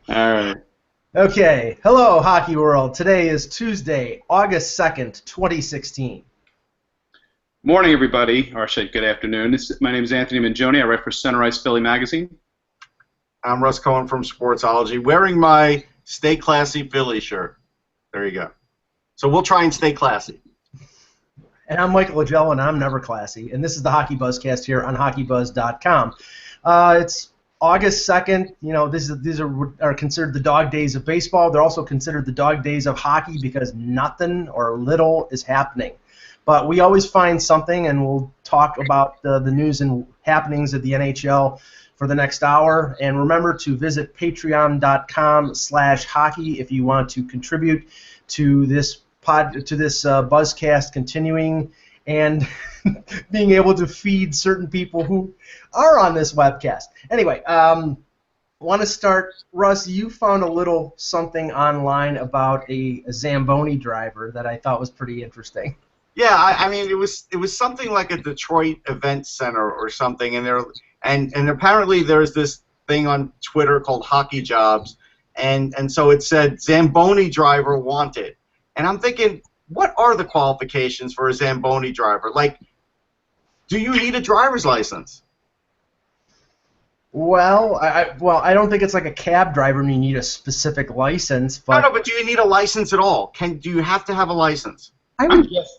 All right. Okay, hello, Hockey World. Today is Tuesday, August 2nd, 2016. Morning, everybody. Or should I say good afternoon. My name is Anthony Mangione. I write for Center Ice Philly Magazine. I'm Russ Cohen from Sportsology, wearing my Stay Classy Philly shirt. There you go. So we'll try and stay classy. And I'm Michael Agell, and I'm never classy. And this is the HockeyBuzzcast here on HockeyBuzz.com. It's August 2nd. You know, these are considered the dog days of baseball. They're also considered the dog days of hockey because nothing or little is happening. But we always find something, and we'll talk about the news and happenings of the NHL for the next hour. And remember to visit patreon.com/hockey if you want to contribute to this Buzzcast continuing and being able to feed certain people who are on this webcast. Anyway, want to start, Russ, you found a little something online about a Zamboni driver that I thought was pretty interesting. Yeah, I mean, it was something like a Detroit event center or something, and apparently there's this thing on Twitter called Hockey Jobs, and so it said Zamboni driver wanted, and I'm thinking, what are the qualifications for a Zamboni driver? Like, do you need a driver's license? Well, I don't think it's like a cab driver and you need a specific license. But No, but do you need a license at all? Do you have to have a license? I would guess.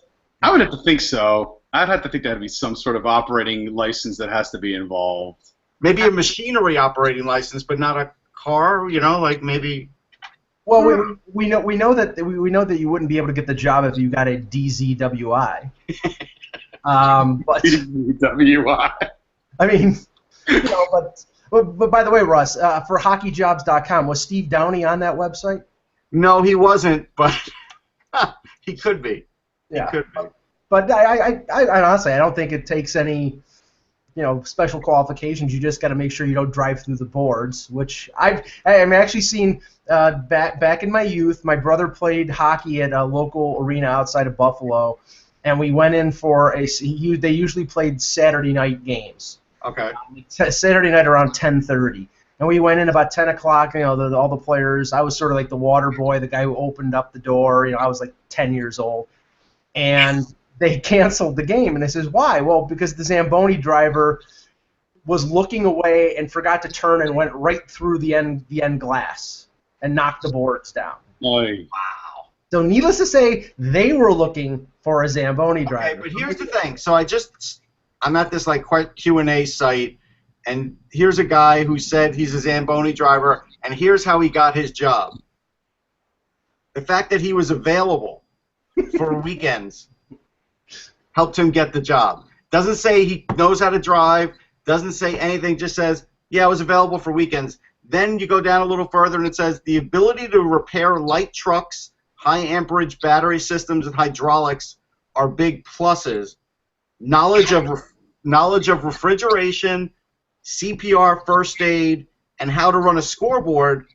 I would have to think so. I'd have to think that'd be some sort of operating license that has to be involved. Maybe a machinery operating license, but not a car. You know, like maybe. Well, we know that you wouldn't be able to get the job if you got a DZWI. But DWI. I mean, you know, but by the way, Russ, for HockeyJobs.com, was Steve Downey on that website? No, he wasn't, but he could be. Yeah. He could be. But I honestly, I don't think it takes any, special qualifications. You just got to make sure you don't drive through the boards, which I'm actually seen back in my youth. My brother played hockey at a local arena outside of Buffalo, and we went in for they usually played Saturday night games. Okay. Saturday night around 10:30. And we went in about 10 o'clock, all the players. I was sort of like the water boy, the guy who opened up the door. I was like 10 years old. And they canceled the game. And they says, why? Well, because the Zamboni driver was looking away and forgot to turn and went right through the end glass and knocked the boards down. Oy. Wow. So needless to say, they were looking for a Zamboni driver. Okay, but here's the thing. So I'm at this like Q&A site, and here's a guy who said he's a Zamboni driver, and here's how he got his job. The fact that he was available for weekends helped him get the job. Doesn't say he knows how to drive, doesn't say anything, just says, yeah, I was available for weekends. Then you go down a little further, and it says the ability to repair light trucks, high amperage battery systems, and hydraulics are big pluses. Knowledge of refrigeration, CPR, first aid, and how to run a scoreboard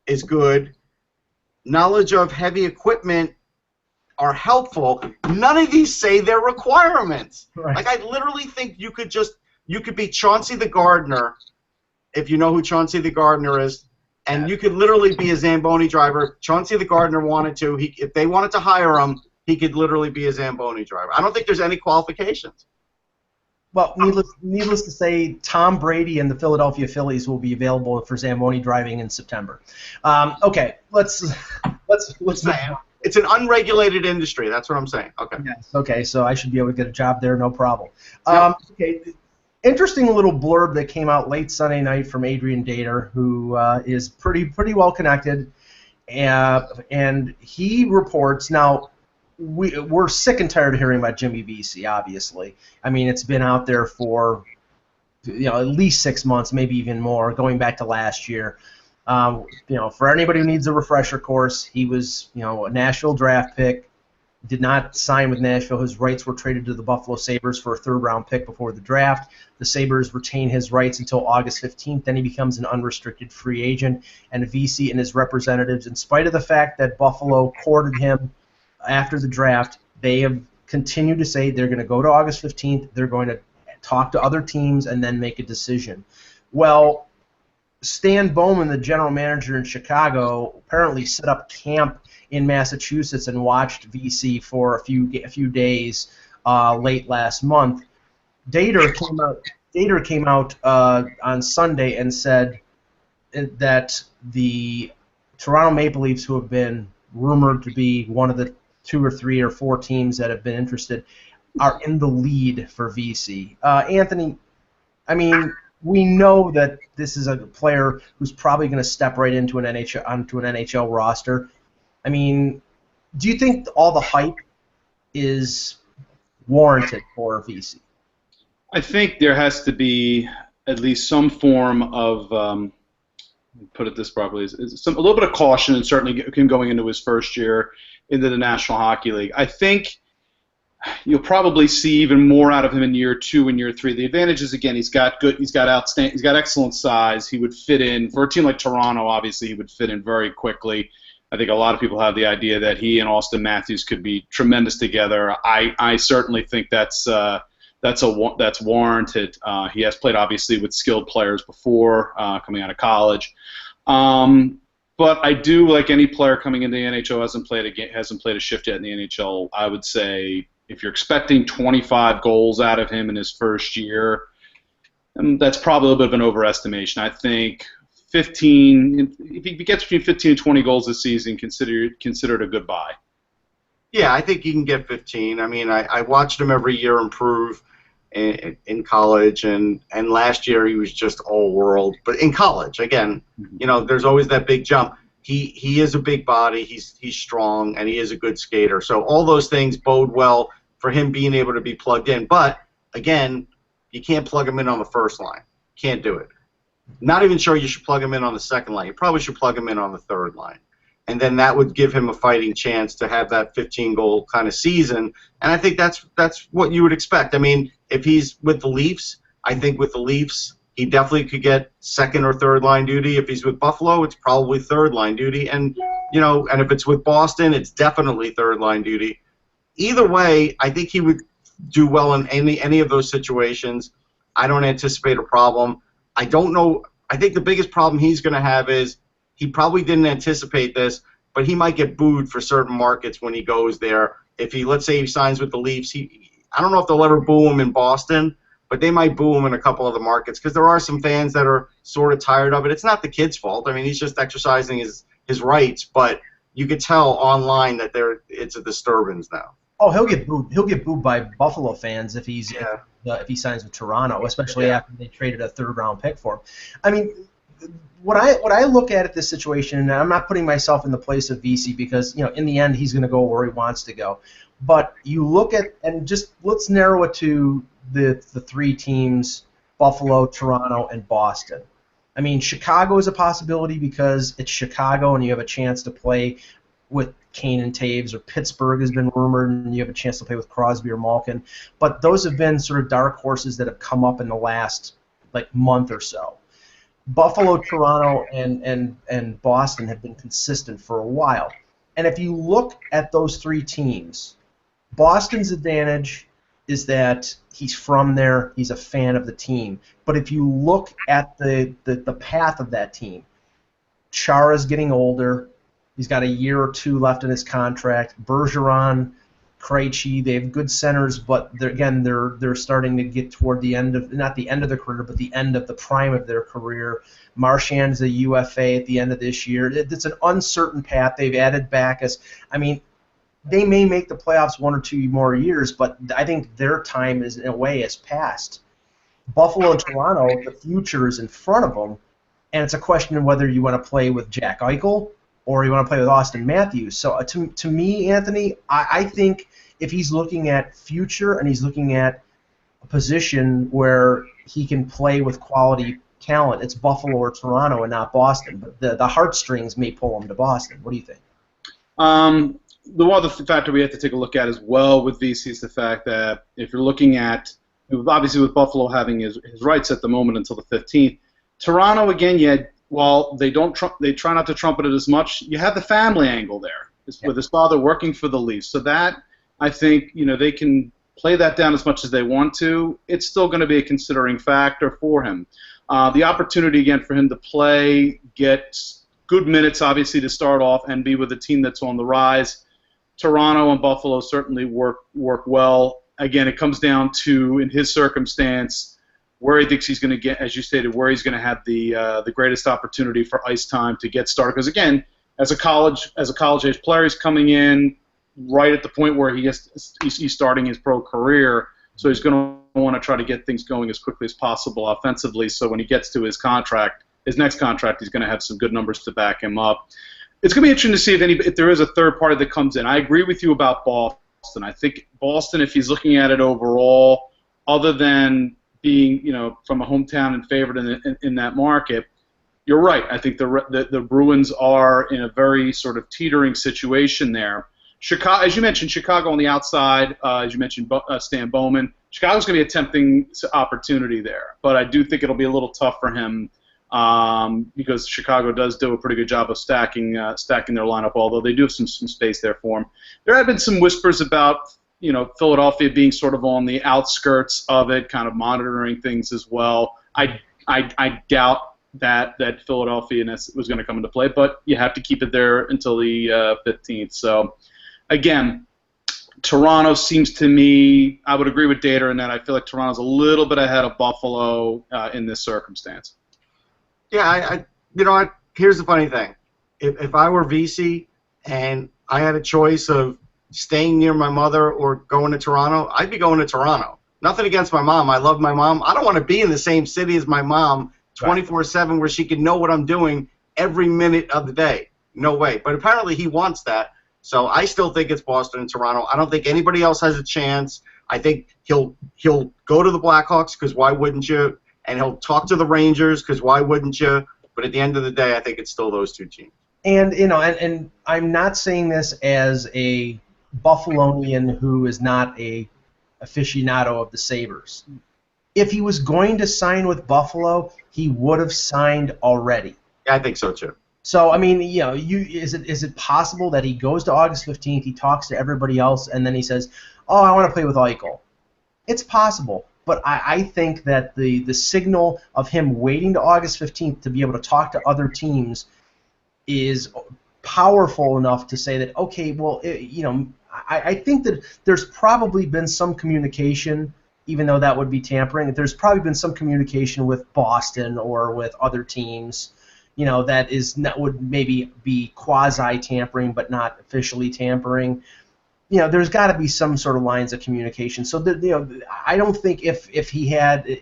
is good. Knowledge of heavy equipment are helpful. None of these say their requirements. Right. Like, I literally think you could be Chauncey the gardener, if you know who Chauncey the gardener is, and you could literally be a Zamboni driver. Chauncey the gardener wanted to. If they wanted to hire him, he could literally be a Zamboni driver. I don't think there's any qualifications. Well, needless to say, Tom Brady and the Philadelphia Phillies will be available for Zamboni driving in September. Okay, let's It's an unregulated industry. That's what I'm saying. Okay. Yes. Okay, so I should be able to get a job there, no problem. Yep. Okay, interesting little blurb that came out late Sunday night from Adrian Dater, who is pretty well connected, and he reports now. We're sick and tired of hearing about Jimmy Vesey, obviously. I mean, it's been out there for at least 6 months, maybe even more, going back to last year. For anybody who needs a refresher course, he was a Nashville draft pick, did not sign with Nashville. His rights were traded to the Buffalo Sabres for a third-round pick before the draft. The Sabres retain his rights until August 15th. Then he becomes an unrestricted free agent. And Vesey and his representatives, in spite of the fact that Buffalo courted him after the draft, they have continued to say they're going to go to August 15th, they're going to talk to other teams, and then make a decision. Well, Stan Bowman, the general manager in Chicago, apparently set up camp in Massachusetts and watched VC for a few days late last month. Dater came out on Sunday and said that the Toronto Maple Leafs, who have been rumored to be one of the 2 or 3 or 4 teams that have been interested, are in the lead for VC. Anthony, I mean, we know that this is a player who's probably going to step right onto an NHL roster. I mean, do you think all the hype is warranted for VC? I think there has to be at least some form of, put it this properly, a little bit of caution, and certainly him going into his first year into the National Hockey League. I think you'll probably see even more out of him in year 2 and year 3. The advantage is, again, he's got excellent size. He would fit in for a team like Toronto. Obviously, he would fit in very quickly. I think a lot of people have the idea that he and Austin Matthews could be tremendous together. I certainly think that's warranted. He has played obviously with skilled players before coming out of college. But I do, like any player coming into the NHL, hasn't played a shift yet in the NHL. I would say if you're expecting 25 goals out of him in his first year, that's probably a little bit of an overestimation. I think 15. If he gets between 15 and 20 goals this season, consider it a good buy. Yeah, I think he can get 15. I mean, I watched him every year improve in college, and last year he was just all world. But in college, again, you know, there's always that big jump. He is a big body. He's strong, and he is a good skater. So all those things bode well for him being able to be plugged in. But again, you can't plug him in on the first line. Can't do it. Not even sure you should plug him in on the second line. You probably should plug him in on the third line. And then that would give him a fighting chance to have that 15-goal kind of season. And I think that's what you would expect. I mean, if he's with the Leafs, I think with the Leafs, he definitely could get second or third line duty. If he's with Buffalo, it's probably third line duty. And, you know, and if it's with Boston, it's definitely third line duty. Either way, I think he would do well in any of those situations. I don't anticipate a problem. I don't know. I think the biggest problem he's going to have is he probably didn't anticipate this, but he might get booed for certain markets when he goes there. If he, let's say he signs with the Leafs, I don't know if they'll ever boo him in Boston, but they might boo him in a couple of the markets because there are some fans that are sort of tired of it. It's not the kid's fault. I mean, he's just exercising his rights, but you could tell online that it's a disturbance now. Oh, he'll get booed. He'll get booed by Buffalo fans if he signs with Toronto, especially after they traded a third-round pick for him. I mean, what I look at this situation, and I'm not putting myself in the place of VC because, you know, in the end he's going to go where he wants to go. But you look at, and just let's narrow it to the 3 teams: Buffalo, Toronto, and Boston. I mean, Chicago is a possibility because it's Chicago and you have a chance to play with Kane and Taves, or Pittsburgh has been rumored and you have a chance to play with Crosby or Malkin. But those have been sort of dark horses that have come up in the last month or so. Buffalo, Toronto, and Boston have been consistent for a while. And if you look at those 3 teams, Boston's advantage is that he's from there, he's a fan of the team. But if you look at the path of that team, Chara's getting older. He's got a year or 2 left in his contract. Bergeron, Krejci, they have good centers, but they're starting to get toward the end of, not the end of their career, but the end of the prime of their career. Marchand's a UFA at the end of this year. It's an uncertain path. They've added Backus. I mean, they may make the playoffs 1 or 2 more years, but I think their time is, in a way, has passed. Buffalo and Toronto, the future is in front of them, and it's a question of whether you want to play with Jack Eichel or you want to play with Austin Matthews. So to me, Anthony, I think if he's looking at future and he's looking at a position where he can play with quality talent, it's Buffalo or Toronto and not Boston. But the heartstrings may pull him to Boston. What do you think? The other factor we have to take a look at as well with VC is the fact that if you're looking at, obviously with Buffalo having his rights at the moment until the 15th, Toronto, again, while they try not to trumpet it as much, you have the family angle there with his father working for the Leafs. So that, I think, they can play that down as much as they want to. It's still going to be a considering factor for him. The opportunity again for him to play, get good minutes obviously to start off, and be with a team that's on the rise. Toronto and Buffalo certainly work well. Again, it comes down to, in his circumstance, where he thinks he's going to get, as you stated, where he's going to have the greatest opportunity for ice time to get started. Because again, as a college age player, he's coming in right at the point where he's starting his pro career, so he's going to want to try to get things going as quickly as possible offensively. So when he gets to his next contract, he's going to have some good numbers to back him up. It's going to be interesting to see if there is a third party that comes in. I agree with you about Boston. I think Boston, if he's looking at it overall, other than being, from a hometown and favorite in that market, you're right. I think the Bruins are in a very sort of teetering situation there. Chicago, as you mentioned, Chicago on the outside. As you mentioned, Stan Bowman. Chicago's going to be a tempting opportunity there, but I do think it'll be a little tough for him because Chicago does do a pretty good job of stacking their lineup. Although they do have some space there for him. There have been some whispers about Philadelphia being sort of on the outskirts of it, kind of monitoring things as well. I doubt that Philadelphia was going to come into play, but you have to keep it there until the 15th. So, again, Toronto seems to me, I would agree with Data in that I feel like Toronto's a little bit ahead of Buffalo in this circumstance. Yeah, here's the funny thing. If I were Vesey and I had a choice of staying near my mother or going to Toronto, I'd be going to Toronto. Nothing against my mom. I love my mom. I don't want to be in the same city as my mom 24/7 where she can know what I'm doing every minute of the day. No way. But apparently he wants that. So I still think it's Boston and Toronto. I don't think anybody else has a chance. I think he'll go to the Blackhawks because why wouldn't you? And he'll talk to the Rangers because why wouldn't you? But at the end of the day, I think it's still those two teams. And and I'm not saying this as a Buffalonian who is not a aficionado of the Sabres. If he was going to sign with Buffalo, he would have signed already. Yeah, I think so too. So I mean, is it possible that he goes to August 15th, he talks to everybody else, and then he says, "Oh, I want to play with Eichel"? It's possible, but I think that the signal of him waiting to August 15th to be able to talk to other teams is powerful enough to say that, okay, well, I think that there's probably been some communication, even though that would be tampering. There's probably been some communication with Boston or with other teams, that would maybe be quasi-tampering but not officially tampering. There's got to be some sort of lines of communication. So that, I don't think if he had,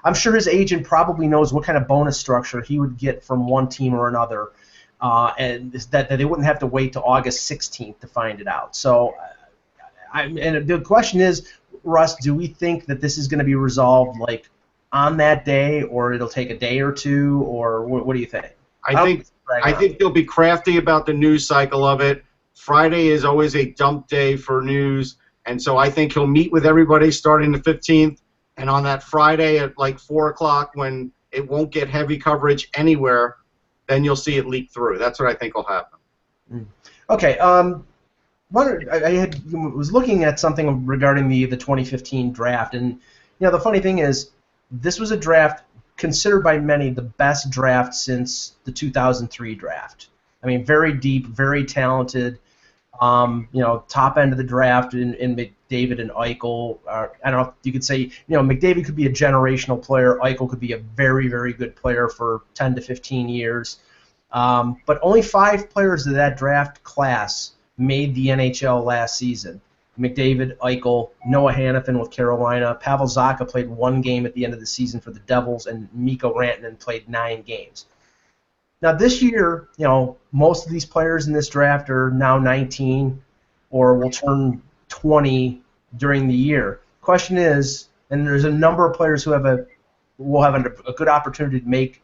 I'm sure his agent probably knows what kind of bonus structure he would get from one team or another. And that they wouldn't have to wait till August 16th to find it out. So, and the question is, Russ, do we think that this is going to be resolved like on that day, or it'll take a day or two, or what do you think? I think they'll be crafty about the news cycle of it. Friday is always a dump day for news, and so I think he'll meet with everybody starting the 15th, and on that Friday at like 4 o'clock when it won't get heavy coverage anywhere, then you'll see it leak through. That's what I think will happen. Okay. I was looking at something regarding the 2015 draft, and the funny thing is, this was a draft considered by many the best draft since the 2003 draft. I mean, very deep, very talented. Top end of the draft in McDavid and Eichel. I don't know if you could say, McDavid could be a generational player. Eichel could be a very, very good player for 10 to 15 years. But only 5 players of that draft class made the NHL last season. McDavid, Eichel, Noah Hannafin with Carolina. Pavel Zacha played 1 game at the end of the season for the Devils, and Mikko Rantanen played 9 games. Now this year, most of these players in this draft are now 19 or will turn 20 during the year. Question is, and there's a number of players who will have a good opportunity to make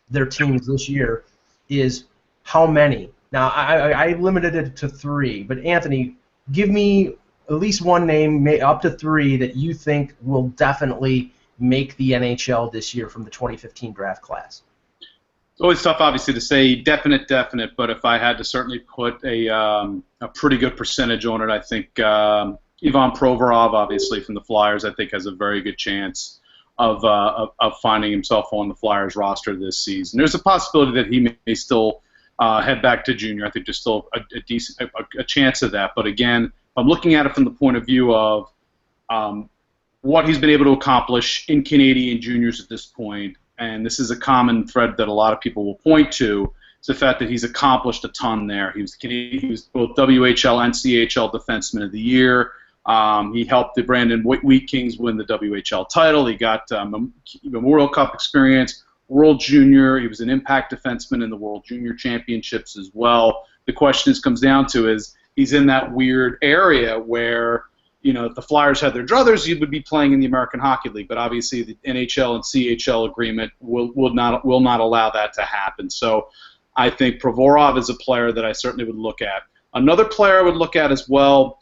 their teams this year, is how many? Now I limited it to 3, but Anthony, give me at least one name, up to 3, that you think will definitely make the NHL this year from the 2015 draft class. It's always tough, obviously, to say definite, but if I had to certainly put a pretty good percentage on it, I think Ivan Provorov, obviously, from the Flyers, I think has a very good chance. of finding himself on the Flyers roster this season. There's a possibility that he may still head back to junior. I think there's still a chance of that. But again, I'm looking at it from the point of view of what he's been able to accomplish in Canadian juniors at this point, and this is a common thread that a lot of people will point to, is the fact that he's accomplished a ton there. He was both WHL and CHL Defenseman of the Year. He helped the Brandon Wheat Kings win the WHL title. He got Memorial Cup experience, World Junior. He was an impact defenseman in the World Junior Championships as well. The question comes down to is he's in that weird area where, if the Flyers had their druthers, he would be playing in the American Hockey League. But obviously, the NHL and CHL agreement will not allow that to happen. So, I think Provorov is a player that I certainly would look at. Another player I would look at as well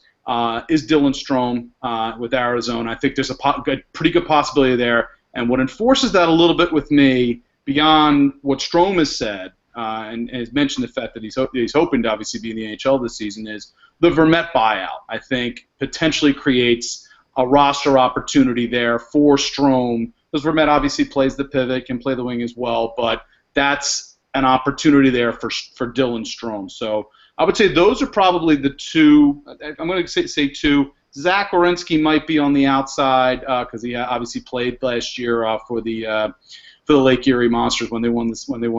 is Dylan Strome with Arizona. I think there's a pretty good possibility there. And what enforces that a little bit with me, beyond what Strome has said, and has mentioned the fact that he's hoping to obviously be in the NHL this season, is the Vermette buyout. I think potentially creates a roster opportunity there for Strome, because Vermette obviously plays the pivot, can play the wing as well, but that's an opportunity there for Dylan Strome. So I would say those are probably the two. I'm going to say two. Zach Werenski might be on the outside because he obviously played last year for the Lake Erie Monsters when they won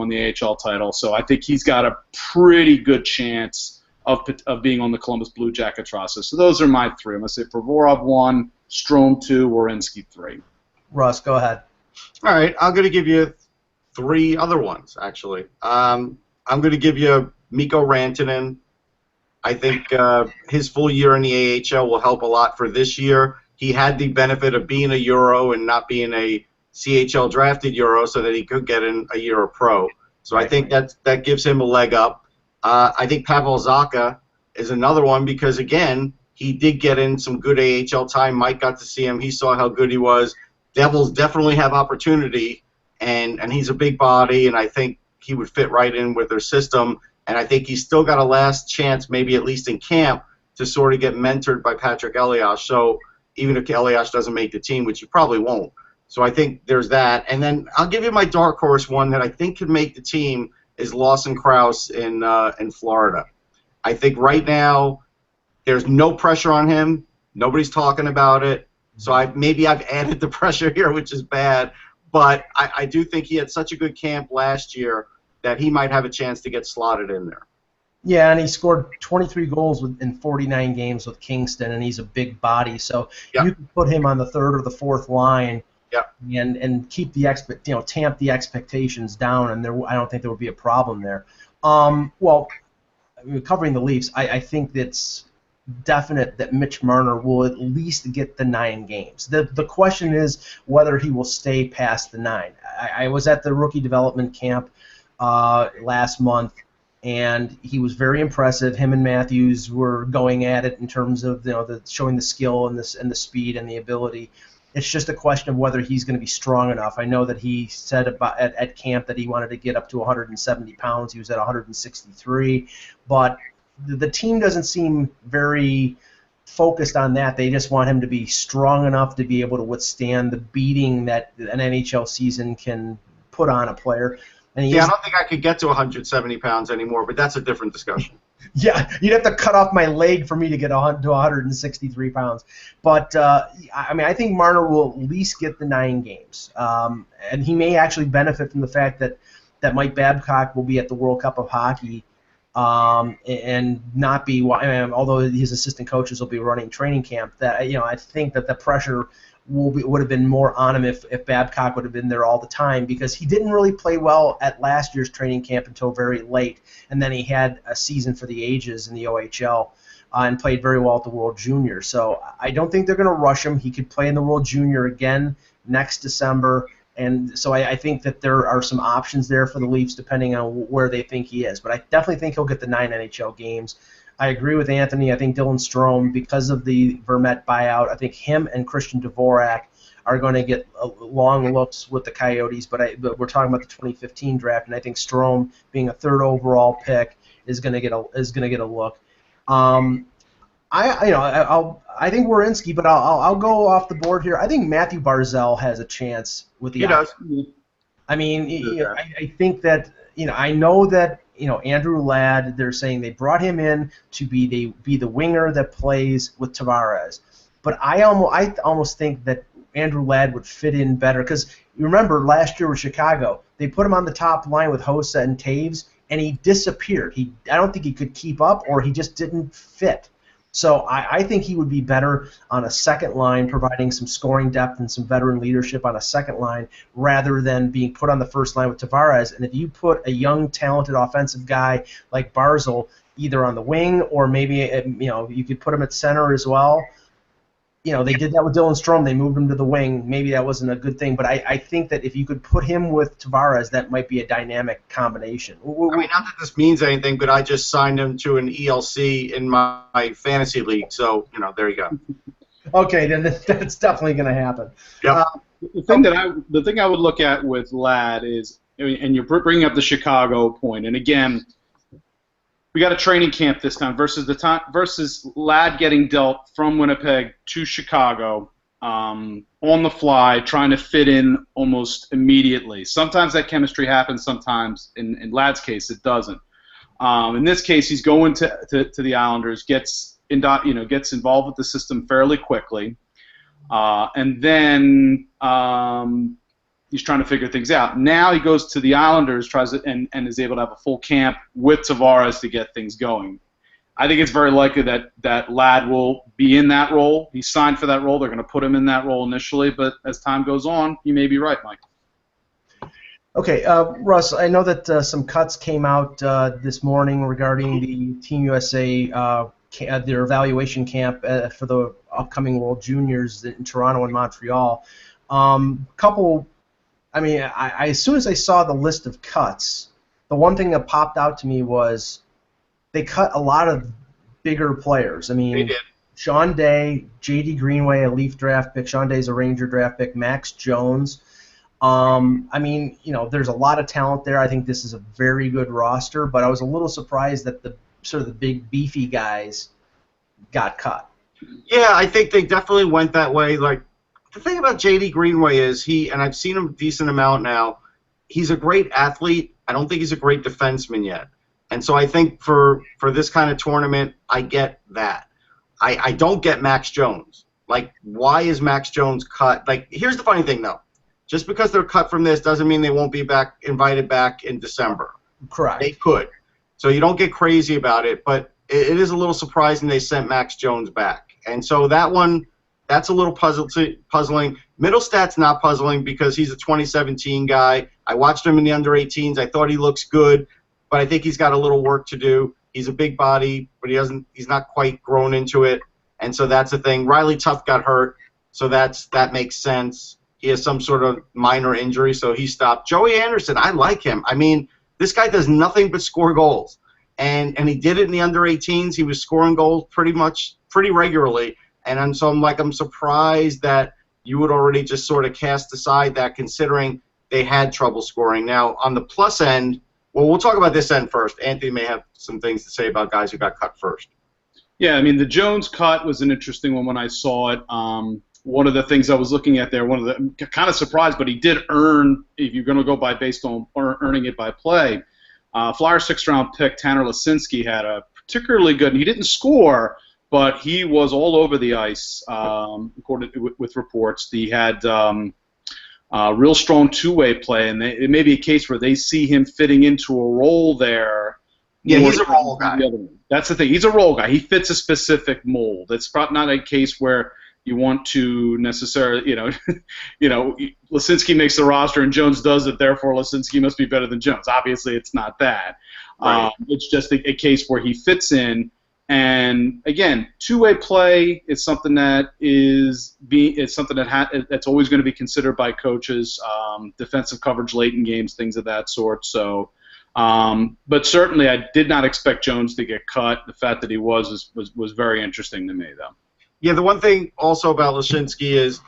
the AHL title. So I think he's got a pretty good chance of being on the Columbus Blue Jackets roster. So those are my three. I'm going to say Provorov 1, Strome 2, Werenski 3. Russ, go ahead. All right, I'm going to give you 3 other ones, actually. I'm going to give you Mikko Rantanen. I think his full year in the AHL will help a lot for this year. He had the benefit of being a Euro and not being a CHL drafted Euro, so that he could get in a year of pro. So I think that gives him a leg up. I think Pavel Zacha is another one because, again, he did get in some good AHL time. Mike got to see him. He saw how good he was. Devils definitely have opportunity, and he's a big body, and I think he would fit right in with their system. And I think he's still got a last chance, maybe at least in camp, to sort of get mentored by Patrick Elias. So even if Elias doesn't make the team, which he probably won't. So I think there's that. And then I'll give you my dark horse one that I think could make the team is Lawson Krause in Florida. I think right now there's no pressure on him. Nobody's talking about it. So maybe I've added the pressure here, which is bad. But I do think he had such a good camp last year that he might have a chance to get slotted in there. Yeah, and he scored 23 goals in 49 games with Kingston, and he's a big body. So you can put him on the third or the fourth line. And keep the tamp the expectations down, and I don't think there would be a problem there. Well, covering the Leafs, I think it's definite that Mitch Marner will at least get the 9 games. The question is whether he will stay past the 9. I was at the rookie development camp last month, and he was very impressive. Him and Matthews were going at it in terms of showing the skill and the speed and the ability. It's just a question of whether he's going to be strong enough. I know that he said at camp that he wanted to get up to 170 pounds. He was at 163, but the team doesn't seem very focused on that. They just want him to be strong enough to be able to withstand the beating that an NHL season can put on a player. And I don't think I could get to 170 pounds anymore, but that's a different discussion. Yeah, you'd have to cut off my leg for me to get to 163 pounds. But, I think Marner will at least get the 9 games. And he may actually benefit from the fact that Mike Babcock will be at the World Cup of Hockey and not be, although his assistant coaches will be running training camp, that I think that the pressure would have been more on him if Babcock would have been there all the time, because he didn't really play well at last year's training camp until very late, and then he had a season for the ages in the OHL and played very well at the World Junior. So I don't think they're going to rush him. He could play in the World Junior again next December, and so I think that there are some options there for the Leafs depending on where they think he is. But I definitely think he'll get the 9 NHL games. I agree with Anthony. I think Dylan Strome, because of the Vermette buyout, I think him and Christian Dvorak are going to get long looks with the Coyotes. But we're talking about the 2015 draft, and I think Strome, being a 3rd overall pick, is going to get a look. I think Werenski, but I'll go off the board here. I think Matthew Barzal has a chance with the. He does. I mean, I think that I know that Andrew Ladd. They're saying they brought him in to be the winger that plays with Tavares, but I almost think that Andrew Ladd would fit in better because you remember last year with Chicago, they put him on the top line with Hossa and Taves, and he disappeared. I don't think he could keep up, or he just didn't fit. So I think he would be better on a second line, providing some scoring depth and some veteran leadership on a second line, rather than being put on the first line with Tavares. And if you put a young, talented offensive guy like Barzal either on the wing or maybe you could put him at center as well. They did that with Dylan Strome. They moved him to the wing. Maybe that wasn't a good thing, but I think that if you could put him with Tavares, that might be a dynamic combination. I mean, not that this means anything, but I just signed him to an ELC in my fantasy league, so there you go. Okay, then that's definitely going to happen. Yep. The thing I would look at with Ladd is, and you're bringing up the Chicago point, and again, we got a training camp this time versus Ladd getting dealt from Winnipeg to Chicago on the fly, trying to fit in almost immediately. Sometimes that chemistry happens. Sometimes, in Ladd's case, it doesn't. In this case, he's going to the Islanders, gets involved with the system fairly quickly, and then he's trying to figure things out. Now he goes to the Islanders, and is able to have a full camp with Tavares to get things going. I think it's very likely that Ladd will be in that role. He's signed for that role. They're going to put him in that role initially, but as time goes on, you may be right, Mike. Okay, Russ, I know that some cuts came out this morning regarding the Team USA, their evaluation camp for the upcoming World Juniors in Toronto and Montreal. As soon as I saw the list of cuts, the one thing that popped out to me was they cut a lot of bigger players. I mean, they did. Sean Day, J.D. Greenway, a Leaf draft pick. Sean Day's a Ranger draft pick. Max Jones. There's a lot of talent there. I think this is a very good roster, but I was a little surprised that the big beefy guys got cut. Yeah, I think they definitely went that way. Like, the thing about J.D. Greenway is and I've seen him a decent amount now, he's a great athlete. I don't think he's a great defenseman yet. And so I think for this kind of tournament, I get that. I don't get Max Jones. Like, why is Max Jones cut? Like, here's the funny thing, though. Just because they're cut from this doesn't mean they won't be invited back in December. Correct. They could. So you don't get crazy about it, but it is a little surprising they sent Max Jones back. And so that's a little puzzling. Middlestat's not puzzling because he's a 2017 guy. I watched him in the under-18s. I thought he looks good, but I think he's got a little work to do. He's a big body, but he's not quite grown into it, and so that's the thing. Riley Tuff got hurt, so that makes sense. He has some sort of minor injury, so he stopped. Joey Anderson, I like him. I mean, this guy does nothing but score goals, and he did it in the under-18s. He was scoring goals pretty regularly. And I'm surprised that you would already just sort of cast aside that, considering they had trouble scoring. Now, on the plus end, well, we'll talk about this end first. Anthony may have some things to say about guys who got cut first. Yeah, I mean, the Jones cut was an interesting one when I saw it. One of the things I was looking at there, kind of surprised, but he did earn, if you're going to go based on earning it by play. Flyers 6th-round pick Tanner Lasinski had a particularly good, and he didn't score, but he was all over the ice, according with reports. He had real strong two-way play, and it may be a case where they see him fitting into a role there. Yeah, he's a role guy. That's the thing. He's a role guy. He fits a specific mold. It's probably not a case where you want to necessarily, Lasinski makes the roster and Jones does it, therefore Lasinski must be better than Jones. Obviously, it's not that. Right. It's just a case where he fits in. And again, two-way play is something that that's always going to be considered by coaches. Defensive coverage late in games, things of that sort. So, but certainly, I did not expect Jones to get cut. The fact that he was very interesting to me, though. Yeah, the one thing also about Lasinski is,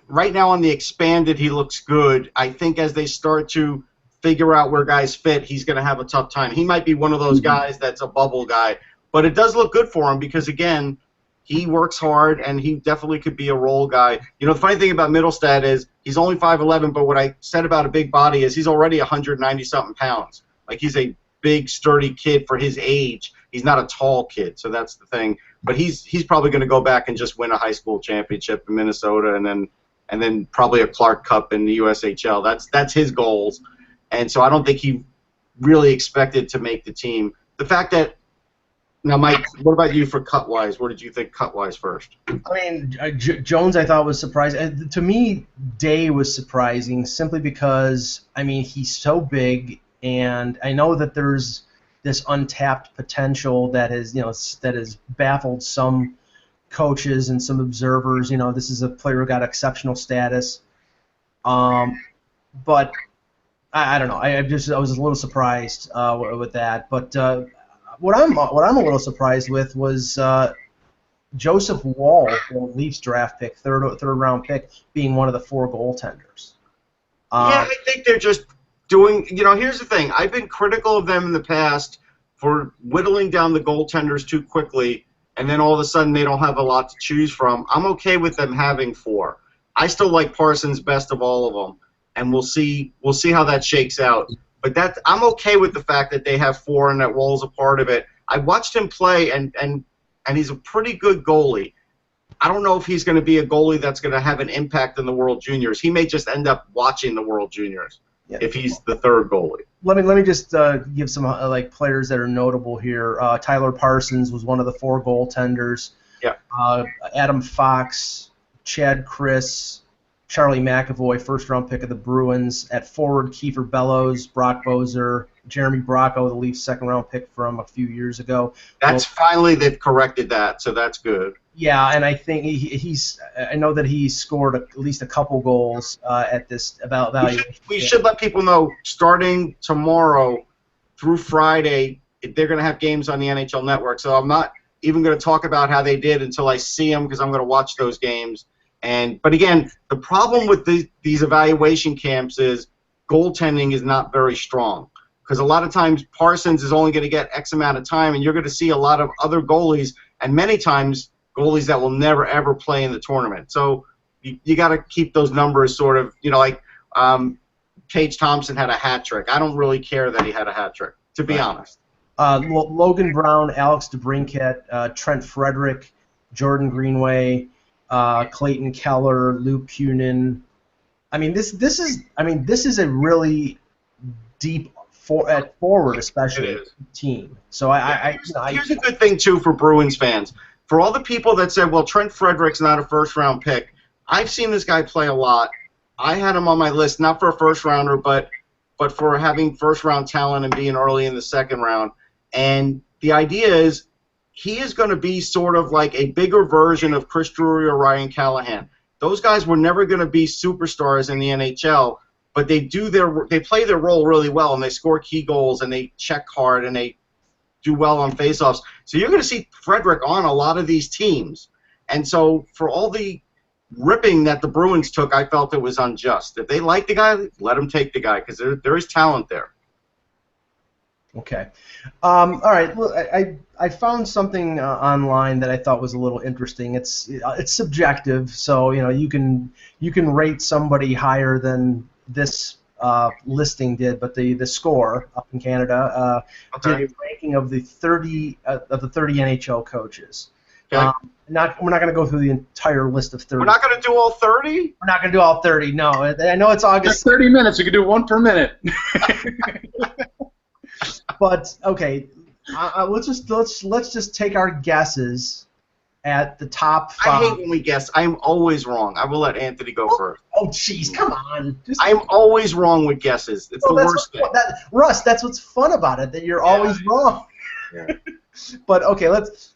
right now on the expanded, he looks good. I think as they start to figure out where guys fit, he's going to have a tough time. He might be one of those guys that's a bubble guy, But it does look good for him because, again, he works hard, and he definitely could be a role guy. You know, the funny thing about Middlestad is he's only 5'11", but what I said about a big body is he's already 190-something pounds. Like, he's a big, sturdy kid for his age. He's not a tall kid, so that's the thing. But he's probably going to go back and just win a high school championship in Minnesota, and then probably a Clark Cup in the USHL. That's his goals. And so I don't think he really expected to make the team. The fact that now, Mike, what about you for cut-wise? What did you think cut-wise first? I mean, Jones I thought was surprising. To me, Day was surprising simply because, I mean, he's so big, and I know that there's this untapped potential that has baffled some coaches and some observers. You know, this is a player who got exceptional status. But I don't know. I was a little surprised with that. But what I'm a little surprised with was Joseph Wall, the Leafs draft pick, third round pick, being one of the 4 goaltenders. Yeah, I think they're just doing. You know, here's the thing. I've been critical of them in the past for whittling down the goaltenders too quickly, and then all of a sudden they don't have a lot to choose from. I'm okay with them having 4. I still like Parsons best of all of them, and we'll see how that shakes out. But I'm okay with the fact that they have 4 and that Wall's a part of it. I watched him play, and he's a pretty good goalie. I don't know if he's going to be a goalie that's going to have an impact in the World Juniors. He may just end up watching the World Juniors if he's the 3rd goalie. Let me just give some players that are notable here. Tyler Parsons was one of the 4 goaltenders. Yeah. Adam Fox, Chad Chris, Charlie McAvoy, first-round pick of the Bruins. At forward, Kiefer Bellows, Brock Bozer, Jeremy Bracco, the Leafs' second-round pick from a few years ago. Finally they've corrected that, so that's good. Yeah, and I think I know that he scored at least a couple goals at this evaluation. We should let people know, starting tomorrow through Friday, they're going to have games on the NHL Network. So I'm not even going to talk about how they did until I see them because I'm going to watch those games. But again, the problem with these evaluation camps is goaltending is not very strong because a lot of times Parsons is only going to get X amount of time, and you're going to see a lot of other goalies, and many times goalies that will never ever play in the tournament. So you got to keep those numbers sort of, like Tage Thompson had a hat trick. I don't really care that he had a hat trick, to be honest. Logan Brown, Alex DeBrincat, Trent Frederick, Jordan Greenway, Clayton Keller, Luke Kunin. I mean, this is a really deep at forward, especially team. So here's a good thing too for Bruins fans. For all the people that said, well, Trent Frederick's not a first-round pick, I've seen this guy play a lot. I had him on my list, not for a first-rounder, but for having first-round talent and being early in the second round. And the idea is he is going to be sort of like a bigger version of Chris Drury or Ryan Callahan. Those guys were never going to be superstars in the NHL, but they play their role really well, and they score key goals, and they check hard, and they do well on faceoffs. So you're going to see Frederick on a lot of these teams. And so for all the ripping that the Bruins took, I felt it was unjust. If they like the guy, let them take the guy because there is talent there. Okay. All right. Well, I found something online that I thought was a little interesting. It's subjective, so you can rate somebody higher than this listing did, but the score up in Canada did a ranking of the 30 NHL coaches. Okay. We're not going to go through the entire list of 30. We're not going to do all 30? We're not going to do all 30. No, I know it's August. That's 30 minutes. You can do 1 per minute. But okay, let's just take our guesses at the top 5. I hate when we guess. I'm always wrong. I will let Anthony go first. Oh, jeez, come on. I'm always wrong with guesses. It's the worst thing. Russ, that's what's fun about it, that you're always wrong. Yeah. But okay, let's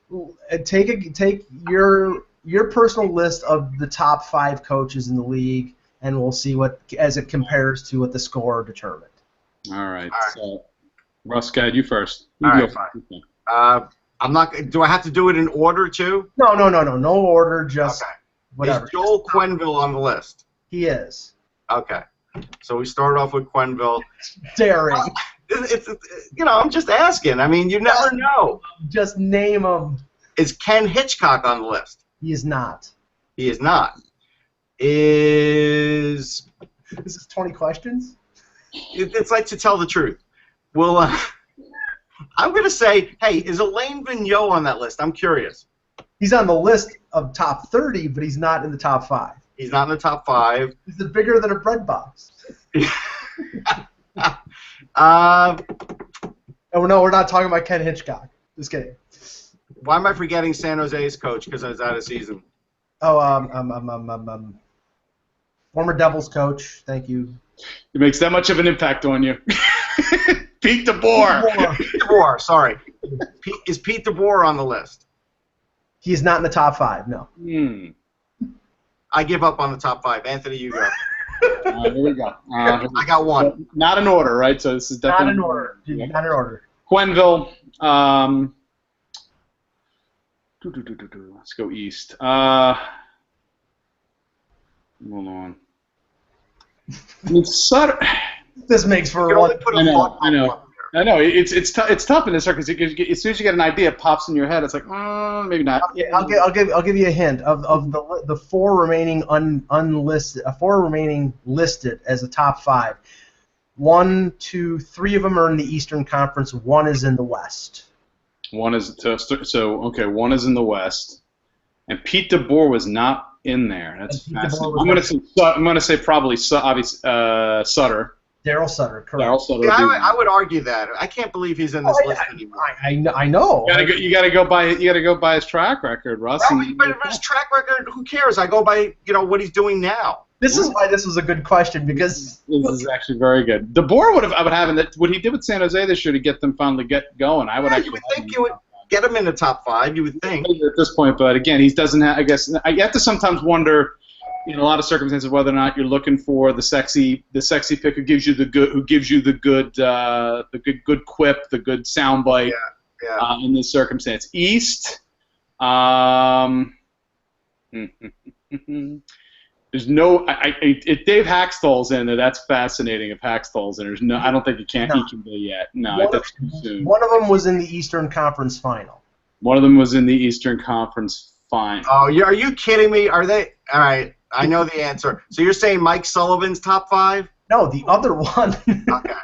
take your personal list of the top 5 coaches in the league, and we'll see what as it compares to what the score determined. All right. So, Russ, guide you first. All right, fine. I'm not. Do I have to do it in order too? No order. Just whatever. Is Joel Quenneville on the list? He is. Okay. So we start off with Quenneville. Daring. It's I'm just asking. I mean, you never know. Just name him. Is Ken Hitchcock on the list? He is not. He is not. Is This is 20 questions? it's like to tell the truth. Well, I'm going to say, hey, is Alain Vigneault on that list? I'm curious. He's on the list of top 30, but he's not in the top 5. He's not in the top 5. Is it bigger than a bread box? Oh, no, we're not talking about Ken Hitchcock. Just kidding. Why am I forgetting San Jose's coach because I was out of season? Oh, former Devils coach. Thank you. It makes that much of an impact on you. Pete DeBoer. Pete DeBoer, sorry. Is Pete DeBoer on the list? He is not in the top 5, no. I give up on the top 5. Anthony, you go. Here we go. I got one. Not in order, right? So this is definitely Not in order. Yeah. Not in order. Quenneville. Let's go east. Hold on. Sutter. This makes You for can one. only put a I know. thought bubble up there. I know. It's tough in this because as soon as you get an idea, it pops in your head. It's like, maybe not. I'll give you a hint of the 4 remaining unlisted, 4 remaining listed as the top 5. 1, 2, 3 of them are in the Eastern Conference. 1 is in the West. One is okay. One is in the West, and Pete DeBoer was not in there. That's fascinating. I'm gonna say probably obviously Sutter. Daryl Sutter, correct. Daryl Sutter. Yeah, I would argue that. I can't believe he's in this list anymore. I know. You gotta go by his track record, Russ. But his track record, who cares? I go by what he's doing now. This is why this was a good question because this is actually very good. DeBoer I would have what he did with San Jose this year to get them finally get going. You would think you would get him in the top 5. You would think at this point, but again, he doesn't have. I guess I have to sometimes wonder, in a lot of circumstances, whether or not you're looking for the sexy pick who gives you the good quip, the good soundbite. Yeah. In this circumstance, East. There's no. If Dave Haxtell's in there, that's fascinating. If Haxtell's in, there's no. I don't think he can be yet. No, that's too soon. One of them was in the Eastern Conference Final. One of them was in the Eastern Conference Final. Oh, are you kidding me? Are they? All right, I know the answer. So you're saying Mike Sullivan's top 5? No, the other one. Okay.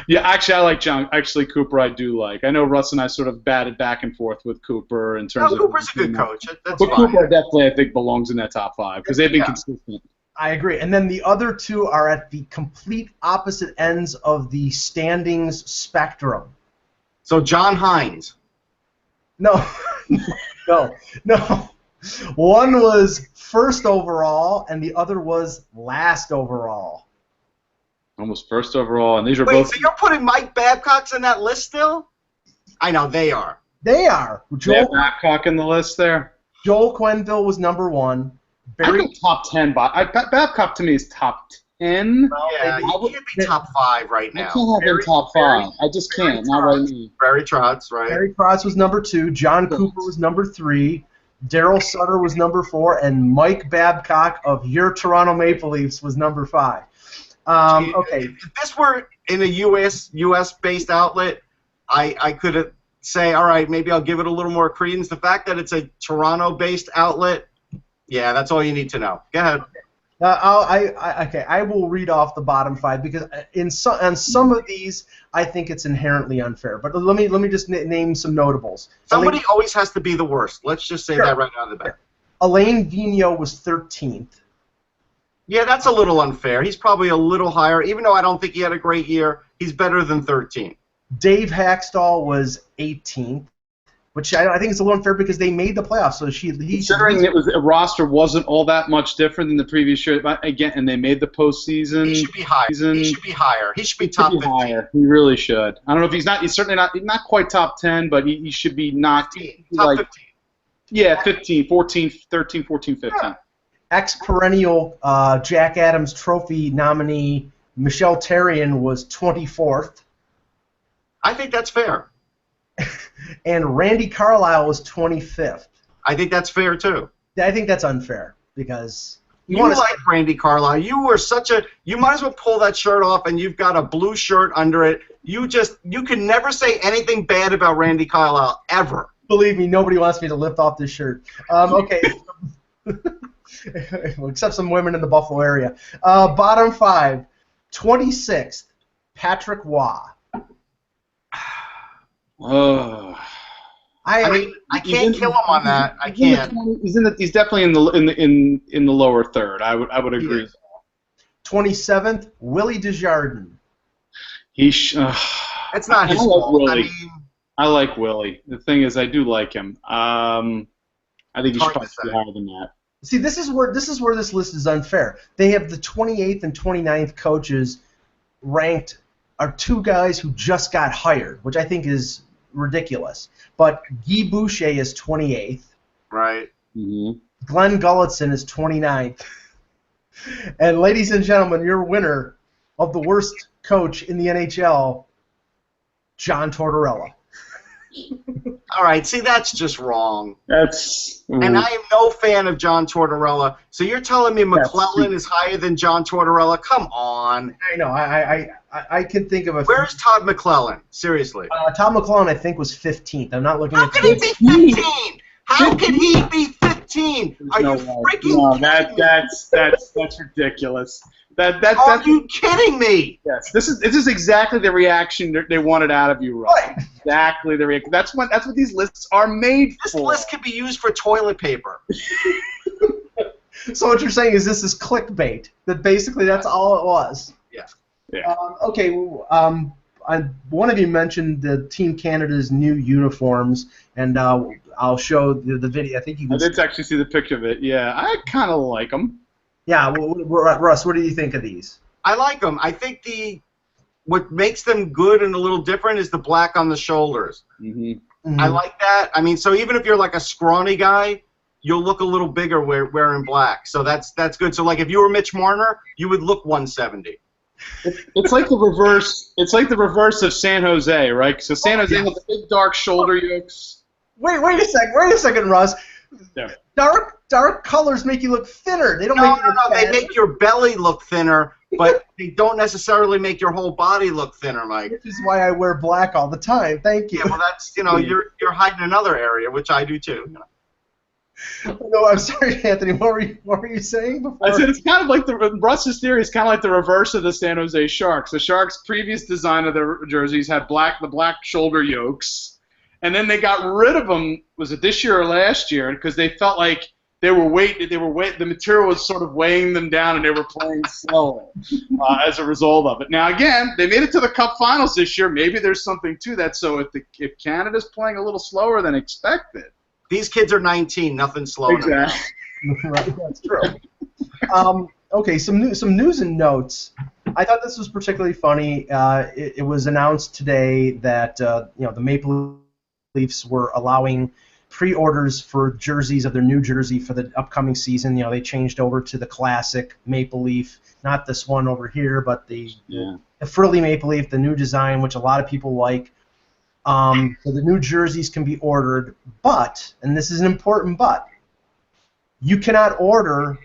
Yeah, actually, I like John. Actually, Cooper, I do like. I know Russ and I sort of batted back and forth with Cooper in terms of. Cooper's a good coach. That's but fine. Cooper definitely, I think, belongs in that top 5 because they've been consistent. I agree. And then the other 2 are at the complete opposite ends of the standings spectrum. So John Hines. No, no. One was first overall, and the other was last overall. Almost first overall, and these are Wait, both. so you're putting Mike Babcock's in that list still? I know they are. They are. Babcock in the list there. Joel Quenneville was number 1. I think top 10. Babcock to me is top 10. Yeah, he can't be top 5 right now. I can't have him top 5. I just can't. Not right now. Barry Trotz, right? Barry Trotz was number 2. John Cooper was number 3. Daryl Sutter was number 4, and Mike Babcock of your Toronto Maple Leafs was number 5. Okay. If this were in a U.S.-based outlet, I could say, all right, maybe I'll give it a little more credence. The fact that it's a Toronto-based outlet, yeah, that's all you need to know. Go ahead. I will read off the bottom 5 because on some of these I think it's inherently unfair. But let me just name some notables. Somebody always has to be the worst. Let's just say that right out of the bat. Alain Vigneault was 13th. Yeah, that's a little unfair. He's probably a little higher. Even though I don't think he had a great year, he's better than 13. Dave Haxtell was 18th, which I think is a little unfair because they made the playoffs. So considering it was a roster wasn't all that much different than the previous year, again, and they made the postseason. He should be higher. He should be higher. He should be top 15. Higher. He really should. I don't know if he's not. He's certainly not quite top 10, but he should be not 15, top 15. Yeah, 15, 14, 13, 14, 15. Yeah. Ex-perennial Jack Adams Trophy nominee Michel Therrien was 24th. I think that's fair. And Randy Carlyle was 25th. I think that's fair too. I think that's unfair because You like Randy Carlyle. You were such a. You might as well pull that shirt off, and you've got a blue shirt under it. You can never say anything bad about Randy Carlyle ever. Believe me, nobody wants me to lift off this shirt. Okay. Except some women in the Buffalo area. Bottom 5, 26th, Patrick Waugh. I mean, I can't kill him on that. I can't. He's definitely in the lower third. I would agree. 27th, Willie Desjardins. That's not his fault. I like Willie. The thing is, I do like him. I think he should probably be higher than that. See, this is where this list is unfair. They have the 28th and 29th coaches ranked are two guys who just got hired, which I think is ridiculous. But Guy Boucher is 28th. Right. Mm-hmm. Glenn Gulletson is 29th. And ladies and gentlemen, your winner of the worst coach in the NHL, John Tortorella. All right, see, that's just wrong. And I am no fan of John Tortorella. So you're telling me McClellan is higher than John Tortorella? Come on. I know. I can think of a. Where's Todd McClellan? Seriously. Todd McClellan, I think, was 15th. I'm not looking How at. How could he be 15? How can he be 15? Are you freaking kidding me? That's ridiculous. Are you kidding me? Yes, this is exactly the reaction they wanted out of you, Rob. Right. Exactly the reaction. That's what these lists are made for. This list could be used for toilet paper. So what you're saying is this is clickbait. That basically that's all it was. Yeah. Okay. One of you mentioned the Team Canada's new uniforms, and I'll show the video. I think you can. I did actually see the picture of it. Yeah, I kind of like them. Yeah, Russ, what do you think of these? I like them. I think what makes them good and a little different is the black on the shoulders. Mm-hmm. Mm-hmm. I like that. I mean, so even if you're like a scrawny guy, you'll look a little bigger wearing black. So that's good. So like if you were Mitch Marner, you would look 170. It's like the reverse. It's like the reverse of San Jose, right? So San Jose has the big dark shoulder yokes. Wait a second, Russ. Yeah. Dark colors make you look thinner. They don't No. They They make your belly look thinner, but they don't necessarily make your whole body look thinner, Mike. Which is why I wear black all the time. Thank you. Yeah, well, that's you're hiding another area, which I do too. No, I'm sorry, Anthony. What were you saying before? I said it's kind of like Russ's theory is kind of like the reverse of the San Jose Sharks. The Sharks' previous design of their jerseys had the black shoulder yokes. And then they got rid of them. Was it this year or last year? Because they felt like the material was sort of weighing them down, and they were playing slower as a result of it. Now again, they made it to the Cup Finals this year. Maybe there's something to that. So if Canada's playing a little slower than expected, these kids are 19. Nothing slowing them down. Right, that's true. Okay, some news and notes. I thought this was particularly funny. It was announced today that the Maple Leafs were allowing pre-orders for jerseys of their new jersey for the upcoming season. They changed over to the classic Maple Leaf, not this one over here, but the frilly Maple Leaf, the new design, which a lot of people like. So the new jerseys can be ordered, but, and this is an important but, you cannot order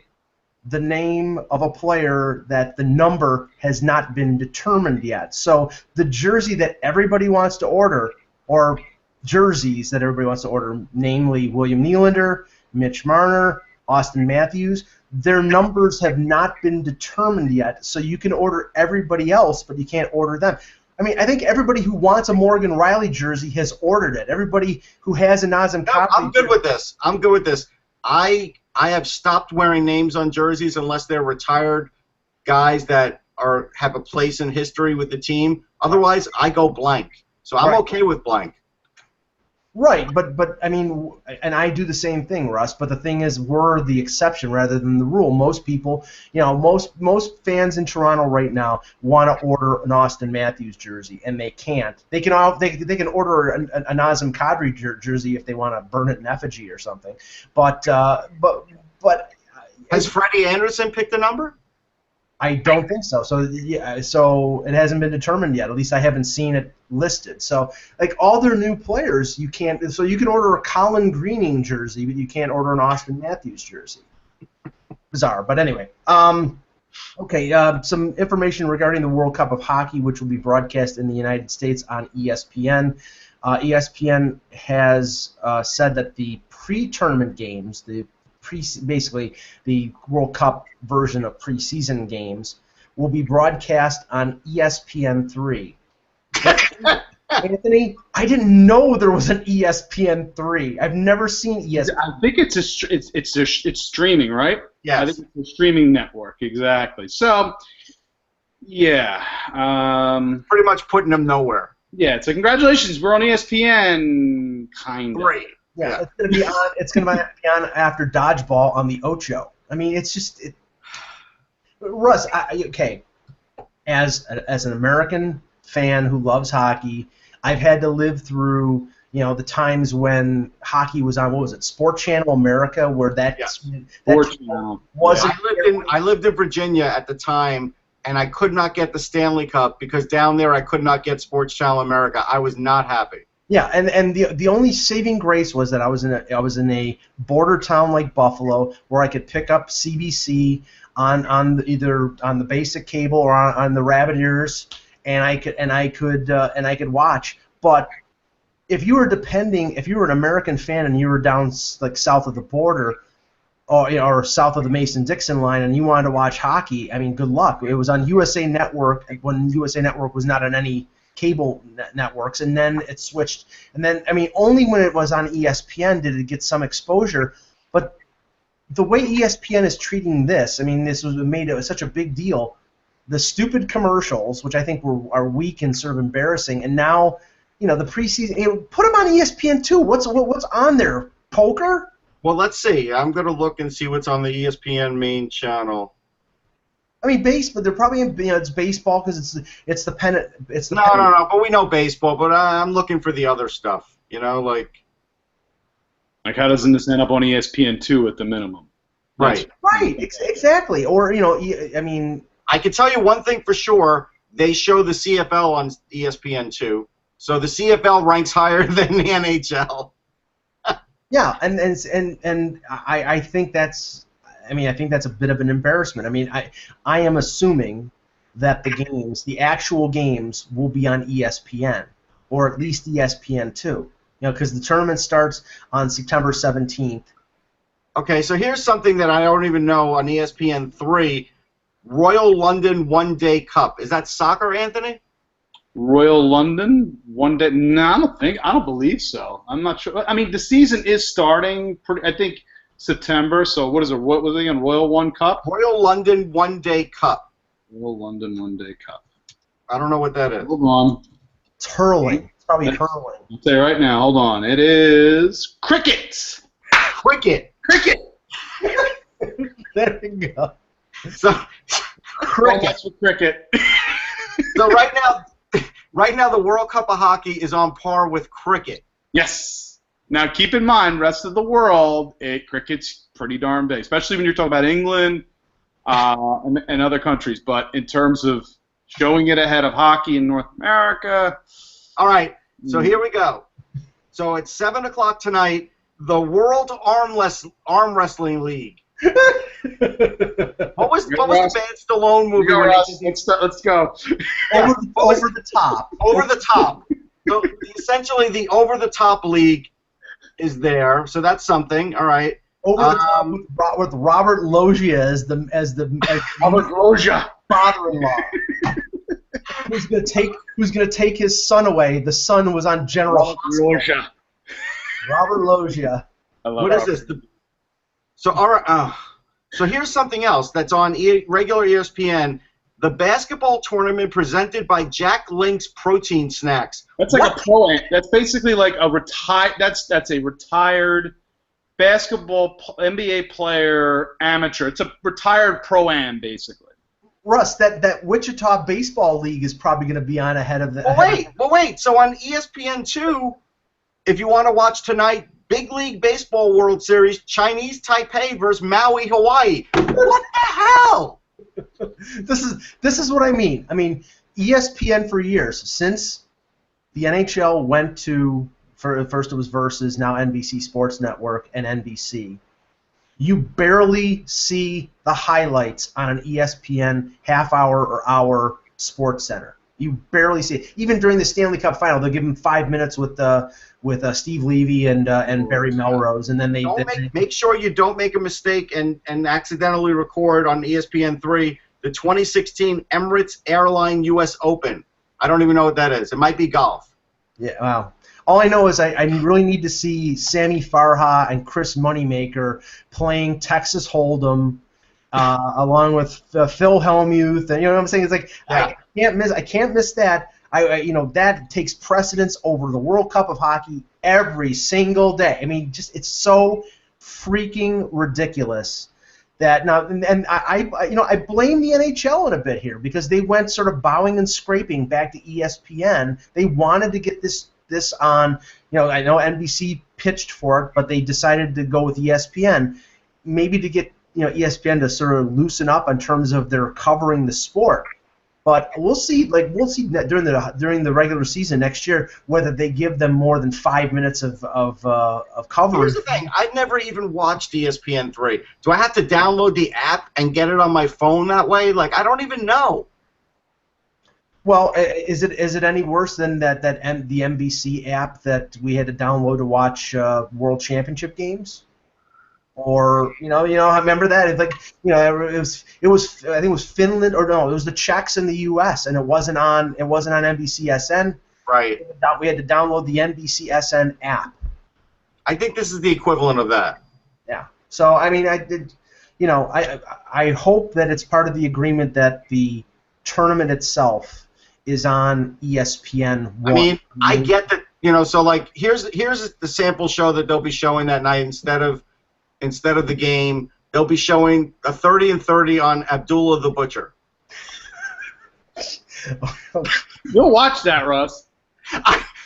the name of a player that the number has not been determined yet. So the jersey that everybody wants to order, or jerseys that everybody wants to order, namely William Nylander, Mitch Marner, Austin Matthews, their numbers have not been determined yet. So you can order everybody else, but you can't order them. I mean, I think everybody who wants a Morgan Riley jersey has ordered it. Everybody who has a Nazem Kadri. I'm good with this. I have stopped wearing names on jerseys unless they're retired guys that have a place in history with the team. Otherwise, I go blank. So I'm okay with blank. Right, but I mean, and I do the same thing, Russ. But the thing is, we're the exception rather than the rule. Most people, most fans in Toronto right now want to order an Austin Matthews jersey, and they can't. They can order a Nazem Kadri jersey if they want to burn it in effigy or something. But has Freddie Anderson picked a number? I don't think so. So it hasn't been determined yet. At least I haven't seen it listed. So like all their new players, you can't. So you can order a Colin Greening jersey, but you can't order an Austin Matthews jersey. bizarre. But anyway, okay, some information regarding the World Cup of Hockey, which will be broadcast in the United States on ESPN. ESPN has said that the pre-tournament games, basically the World Cup version of preseason games, will be broadcast on ESPN3. Anthony, I didn't know there was an ESPN3. I've never seen ESPN. I think it's streaming, right? Yes. I think it's a streaming network, exactly. So, yeah. Pretty much putting them nowhere. Yeah, so congratulations, we're on ESPN, kind of. Great. Yeah, it's gonna be on. It's gonna be on after Dodgeball on the Ocho. I mean, it's just Russ. Okay, as an American fan who loves hockey, I've had to live through the times when hockey was on. What was it? Sport Channel America, where that Sport Channel wasn't. I lived in Virginia at the time, and I could not get the Stanley Cup because down there I could not get Sports Channel America. I was not happy. Yeah, and the only saving grace was that I was in a border town like Buffalo where I could pick up CBC on either on the basic cable or on the rabbit ears, and I could watch. But if you were an American fan and you were down like south of the border, or south of the Mason-Dixon line, and you wanted to watch hockey, I mean, good luck. It was on USA Network when USA Network was not on any cable networks, and then it switched. And then, I mean, only when it was on ESPN did it get some exposure. But the way ESPN is treating this, I mean, this was made such a big deal. The stupid commercials, which I think are weak and sort of embarrassing, and now, the preseason. Put them on ESPN2. What's on there? Poker? Well, let's see. I'm going to look and see what's on the ESPN main channel. I mean, but they're probably it's baseball because it's the pennant. No. But we know baseball. But I'm looking for the other stuff. Like how doesn't this end up on ESPN2 at the minimum? Right. Right. Exactly. Or I mean, I can tell you one thing for sure. They show the CFL on ESPN2, so the CFL ranks higher than the NHL. Yeah, and I think that's. I mean, I think that's a bit of an embarrassment. I mean, I am assuming that the actual games, will be on ESPN, or at least ESPN2. Because the tournament starts on September 17th. Okay, so here's something that I don't even know on ESPN3, Royal London One-Day Cup. Is that soccer, Anthony? Royal London one day? No, I don't believe so. I'm not sure. I mean, the season is starting. I think September. So what is it? What was it again? Royal One Cup? Royal London One-Day Cup. Royal London One-Day Cup. I don't know what that is. Hold on. It's hurling. It's probably hurling. I'll tell you right now. Hold on. It is cricket. Cricket. There you go. So cricket. Cricket. So right now the World Cup of Hockey is on par with cricket. Yes. Now keep in mind, rest of the world, cricket's pretty darn big, especially when you're talking about England and other countries. But in terms of showing it ahead of hockey in North America. All right. So here we go. So at 7 o'clock tonight, the World Arm Wrestling League. What was the bad Stallone movie? Let's go. Over the top. Over the top. So essentially, the Over the Top League is there. So that's something. All right. Over the top with Robert Loggia as Robert Loggia, father-in-law. Who's gonna take his son away? The son was on General Loggia. Robert Loggia. What is this? So all right. So here's something else that's on regular ESPN. The basketball tournament presented by Jack Link's Protein Snacks. That's like a pro. That's basically like a retired. That's a retired basketball NBA player amateur. It's a retired pro-am basically. Russ, that Wichita Baseball League is probably going to be on ahead of the. Well, wait. So on ESPN2, if you want to watch tonight, Big League Baseball World Series, Chinese Taipei versus Maui, Hawaii. What the hell? This is what I mean. I mean, ESPN for years, since the NHL went to, first it was Versus, now NBC Sports Network and NBC. You barely see the highlights on an ESPN half-hour or hour Sports Center. You barely see it. Even during the Stanley Cup Final, they'll give him 5 minutes with Steve Levy and Barry Melrose, and then make sure you don't make a mistake and accidentally record on ESPN3 the 2016 Emirates Airline U.S. Open. I don't even know what that is. It might be golf. Yeah, wow. All I know is I really need to see Sammy Farha and Chris Moneymaker playing Texas Hold'em, along with Phil Hellmuth, and you know what I'm saying? It's like I can't miss that. That takes precedence over the World Cup of Hockey every single day. I mean, it's so freaking ridiculous that now, and I blame the NHL in a bit here because they went sort of bowing and scraping back to ESPN. They wanted to get this on. I know NBC pitched for it, but they decided to go with ESPN, maybe to get ESPN to sort of loosen up in terms of their covering the sport. But we'll see that during the regular season next year whether they give them more than 5 minutes of coverage. Here's the thing: I've never even watched ESPN3. Do I have to download the app and get it on my phone that way? Like, I don't even know. Well, is it any worse than the NBC app that we had to download to watch World Championship games? Or I remember that. It's like it was I think it was Finland, or no, it was the Czechs in the U.S. and it wasn't on NBCSN. Right. We had to download the NBCSN app. I think this is the equivalent of that. Yeah. So I mean, I hope that it's part of the agreement that the tournament itself is on ESPN. I mean, I get that. So like here's the sample show that they'll be showing that night instead of the game. They'll be showing a 30 and 30 on Abdullah the Butcher. You'll watch that, Russ.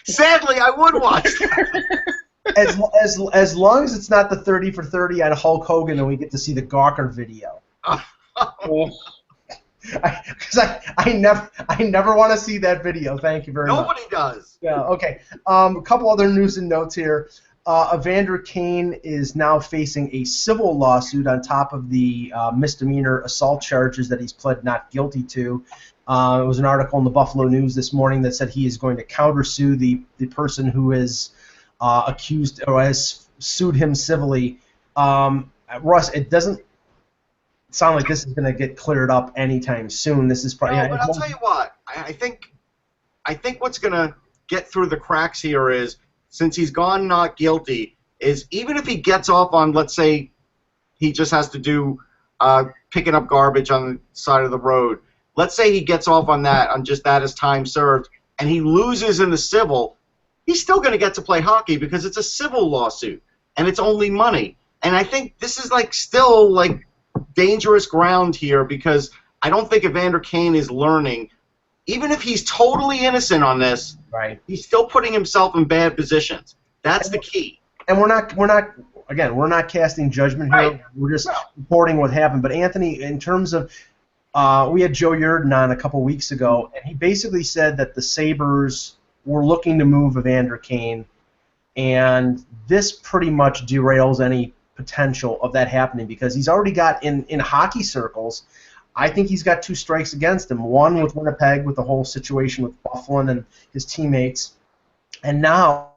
Sadly, I would watch that. As long as it's not the 30 for 30 on Hulk Hogan and we get to see the Gawker video. Because I never want to see that video. Thank you very much. Nobody does. Yeah. Okay. A couple other news and notes here. Evander Kane is now facing a civil lawsuit on top of the misdemeanor assault charges that he's pled not guilty to. It was an article in the Buffalo News this morning that said he is going to countersue the person who is accused or has sued him civilly. Russ, it doesn't sound like this is going to get cleared up anytime soon. This is probably. No, but I'll tell you what. I think what's going to get through the cracks here is, since he's gone not guilty, is even if he gets off on, let's say, he just has to do picking up garbage on the side of the road. Let's say he gets off on that, on just that as time served, and he loses in the civil, he's still going to get to play hockey because it's a civil lawsuit, and it's only money. And I think this is still dangerous ground here, because I don't think Evander Kane is learning. Even if he's totally innocent on this, right, he's still putting himself in bad positions. That's the key. And we're not casting judgment here. Right. We're just reporting what happened. But Anthony, in terms of, we had Joe Yerdon on a couple weeks ago, and he basically said that the Sabres were looking to move Evander Kane, and this pretty much derails any potential of that happening, because he's already got in hockey circles, I think he's got 2 strikes against him. One with Winnipeg, with the whole situation with Buffalo and his teammates, and now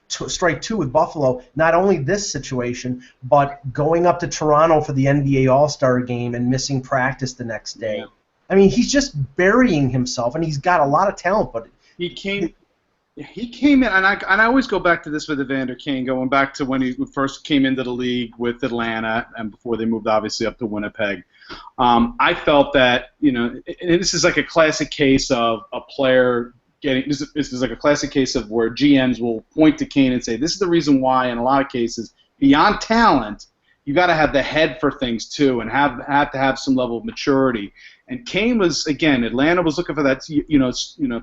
strike 2 with Buffalo. Not only this situation, but going up to Toronto for the NBA All-Star game and missing practice the next day. Yeah. I mean, he's just burying himself, and he's got a lot of talent, but he came in, and I always go back to this with Evander Kane, going back to when he first came into the league with Atlanta, and before they moved obviously up to Winnipeg. I felt that, and this is like a classic case of a player getting. This is like a classic case of where GMs will point to Kane and say, "This is the reason why." In a lot of cases, beyond talent, you got to have the head for things too, and have to have some level of maturity. And Kane was, again, Atlanta was looking for that,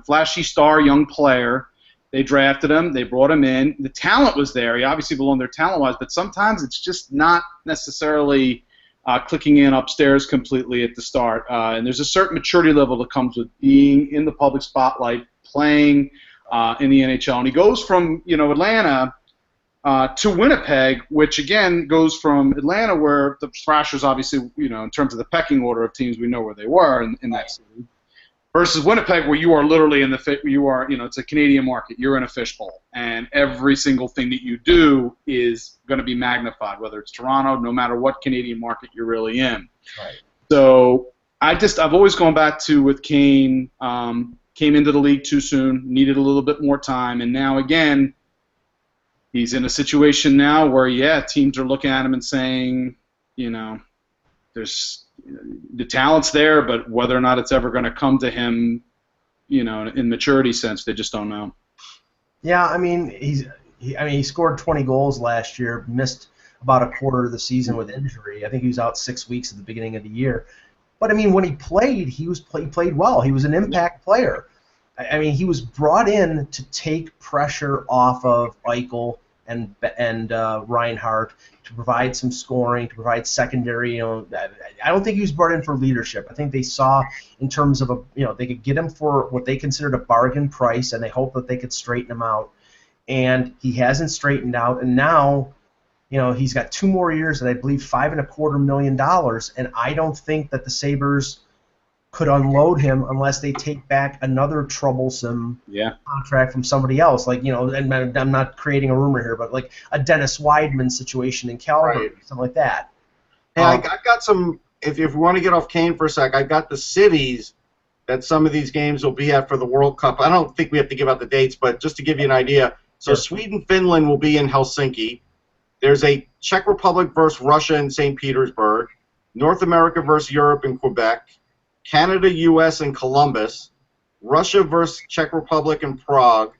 flashy star young player. They drafted him. They brought him in. The talent was there. He obviously belonged there talent-wise, but sometimes it's just not necessarily clicking in upstairs completely at the start. And there's a certain maturity level that comes with being in the public spotlight, playing in the NHL. And he goes from, Atlanta, to Winnipeg, which again goes from Atlanta, where the Thrashers obviously, in terms of the pecking order of teams, we know where they were in that city, versus Winnipeg, where you are literally it's a Canadian market. You're in a fishbowl, and every single thing that you do is going to be magnified, whether it's Toronto, no matter what Canadian market you're really in. Right. So I've always gone back to with Kane, came into the league too soon, needed a little bit more time, and now again, he's in a situation now where, teams are looking at him and saying, there's the talent's there, but whether or not it's ever going to come to him, in maturity sense, they just don't know. Yeah, I mean, he scored 20 goals last year, missed about a quarter of the season with injury. I think he was out 6 weeks at the beginning of the year. But I mean, when he played, he played well. He was an impact player. I mean, he was brought in to take pressure off of Eichel and Reinhart, to provide some scoring, to provide secondary. I don't think he was brought in for leadership. I think they saw in terms of they could get him for what they considered a bargain price, and they hoped that they could straighten him out. And he hasn't straightened out, and now, he's got 2 more years at, I believe, $5.25 million, and I don't think that the Sabres could unload him unless they take back another troublesome contract from somebody else. Like, and I'm not creating a rumor here, but like a Dennis Weidman situation in Calgary, something like that. Hey, I've got some, if we want to get off Kane for a sec, I've got the cities that some of these games will be at for the World Cup. I don't think we have to give out the dates, but just to give you an idea. So Sweden, Finland will be in Helsinki. There's a Czech Republic versus Russia in St. Petersburg. North America versus Europe in Quebec. Canada, U.S. in Columbus. Russia versus Czech Republic in Prague.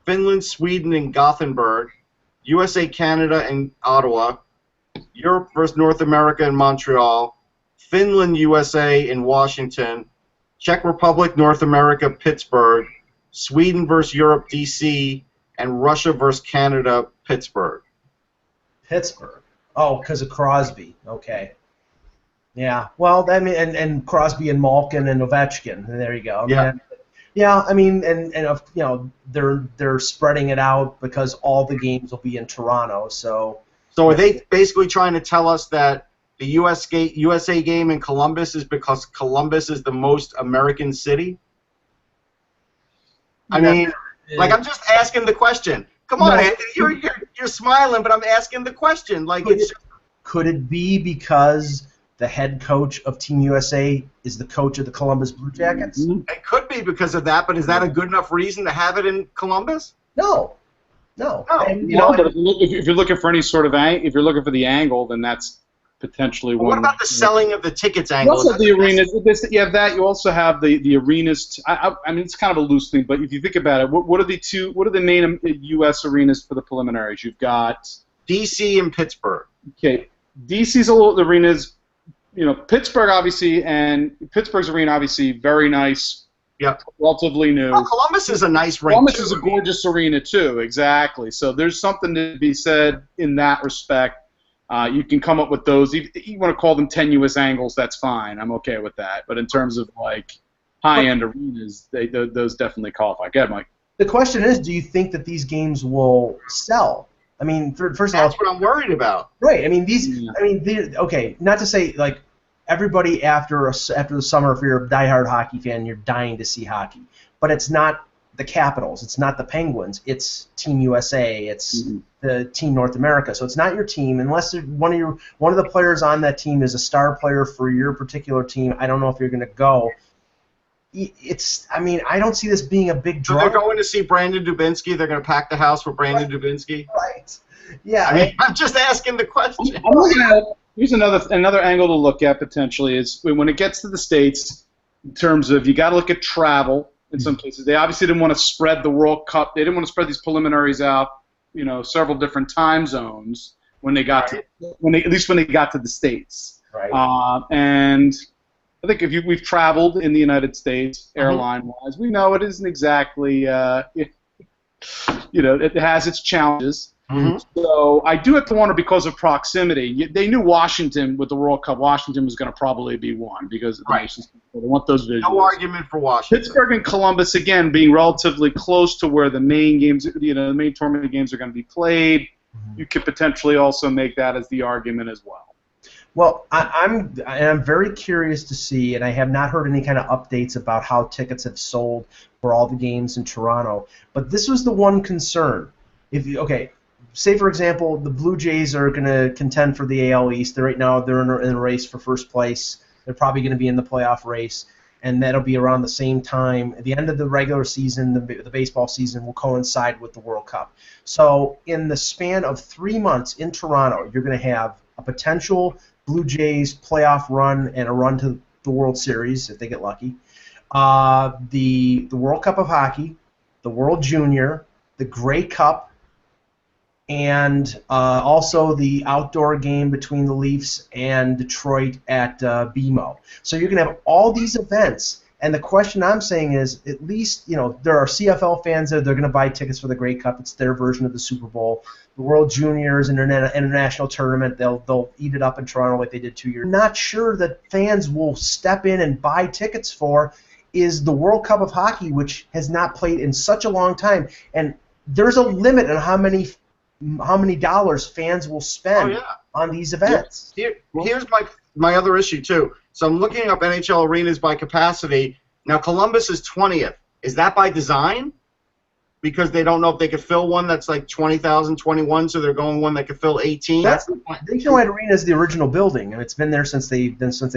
Finland, Sweden in Gothenburg. USA, Canada in Ottawa. Europe versus North America in Montreal. Finland, USA in Washington. Czech Republic, North America, Pittsburgh. Sweden versus Europe, D.C. And Russia versus Canada, Pittsburgh. Pittsburgh. Oh, because of Crosby. Okay. Yeah. Well, I mean, and Crosby and Malkin and Ovechkin. And there you go. I mean, they're spreading it out because all the games will be in Toronto. So are they basically trying to tell us that the USA game in Columbus is because Columbus is the most American city? I mean, I'm just asking the question. Come on, Anthony, you're smiling, but I'm asking the question. Could it be because the head coach of Team USA is the coach of the Columbus Blue Jackets? It could be because of that, but is that a good enough reason to have it in Columbus? No. And, but if you're looking for any sort of if you're looking for the angle, then that's potentially one. What about the selling of the tickets angle? Also, the arenas. You have that. You also have the arenas. I mean, it's kind of a loose thing, but if you think about it, what are the main U.S. arenas for the preliminaries? You've got D.C. and Pittsburgh. Okay, D.C.'s a little arenas. Pittsburgh obviously, and Pittsburgh's arena obviously very nice. Yeah. Relatively new. Well, Columbus is a nice rink. Columbus is a gorgeous arena too. Exactly. So there's something to be said in that respect. You can come up with those. You want to call them tenuous angles, that's fine. I'm okay with that. But in terms of like high-end arenas, those definitely qualify. Go ahead, Mike. The question is, do you think that these games will sell? I mean, first of all, that's what I'm worried about. Right. I mean, okay. Not to say like everybody after the summer, if you're a diehard hockey fan, you're dying to see hockey. But it's not the Capitals. It's not the Penguins. It's Team USA. It's the Team North America. So it's not your team unless one of the players on that team is a star player for your particular team. I don't know if you're going to go. I don't see this being a big draw. So they're going to see Brandon Dubinsky. They're going to pack the house for Brandon Dubinsky. Right. Yeah. I mean, I'm just asking the question. Here's another angle to look at potentially is when it gets to the States, in terms of you got to look at travel. In some cases, they obviously didn't want to spread the World Cup. They didn't want to spread these preliminaries out, several different time zones when they got to when they got to the States. Right. And I think if we've traveled in the United States, airline-wise, we know it isn't exactly, it has its challenges. Mm-hmm. So I do have to wonder because of proximity. They knew Washington with the World Cup. Washington was going to probably be one because of the nations. They want those visuals. No argument for Washington. Pittsburgh and Columbus again being relatively close to where the main games, the main tournament games are going to be played. You could potentially also make that as the argument as well. Well, I'm very curious to see, and I have not heard any kind of updates about how tickets have sold for all the games in Toronto. But this was the one concern. Say for example, the Blue Jays are going to contend for the AL East. Right now they're in a race for first place. They're probably going to be in the playoff race, and that'll be around the same time. At the end of the regular season, the baseball season will coincide with the World Cup. So in the span of 3 months in Toronto, you're going to have a potential Blue Jays playoff run and a run to the World Series if they get lucky. The World Cup of Hockey, the World Junior, the Grey Cup, and also the outdoor game between the Leafs and Detroit at BMO. So you're going to have all these events, and the question I'm saying is, at least, there are CFL fans that they're going to buy tickets for the Grey Cup. It's their version of the Super Bowl. The World Juniors and international tournament, they'll eat it up in Toronto like they did 2 years. I'm not sure that fans will step in and buy tickets for is the World Cup of Hockey, which has not played in such a long time, and there's a limit on how many dollars fans will spend on these events. Here's my other issue, too. So I'm looking up NHL arenas by capacity. Now, Columbus is 20th. Is that by design? Because they don't know if they could fill one that's like 20,000, 21, so they're going one that could fill 18? That's the point. Nationwide Arena is the original building, and it's been there since they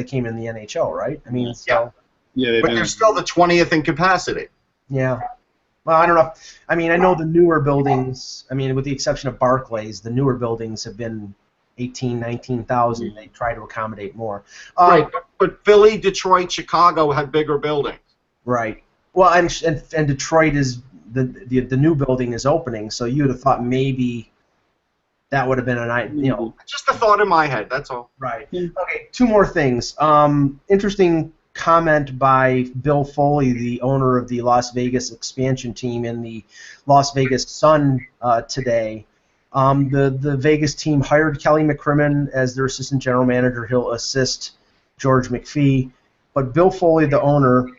came in the NHL, right? I mean, but they're still the 20th in capacity. Yeah. Well, I don't know. I know the newer buildings, with the exception of Barclays, the newer buildings have been 18,000, 19,000. They try to accommodate more. Right, but Philly, Detroit, Chicago had bigger buildings. Right. Well, and Detroit is the new building is opening, so you would have thought maybe that would have been just a thought in my head. That's all. Right. Okay. 2 more things. Interesting comment by Bill Foley, the owner of the Las Vegas expansion team in the Las Vegas Sun today. The Vegas team hired Kelly McCrimmon as their assistant general manager. He'll assist George McPhee. But Bill Foley, the owner,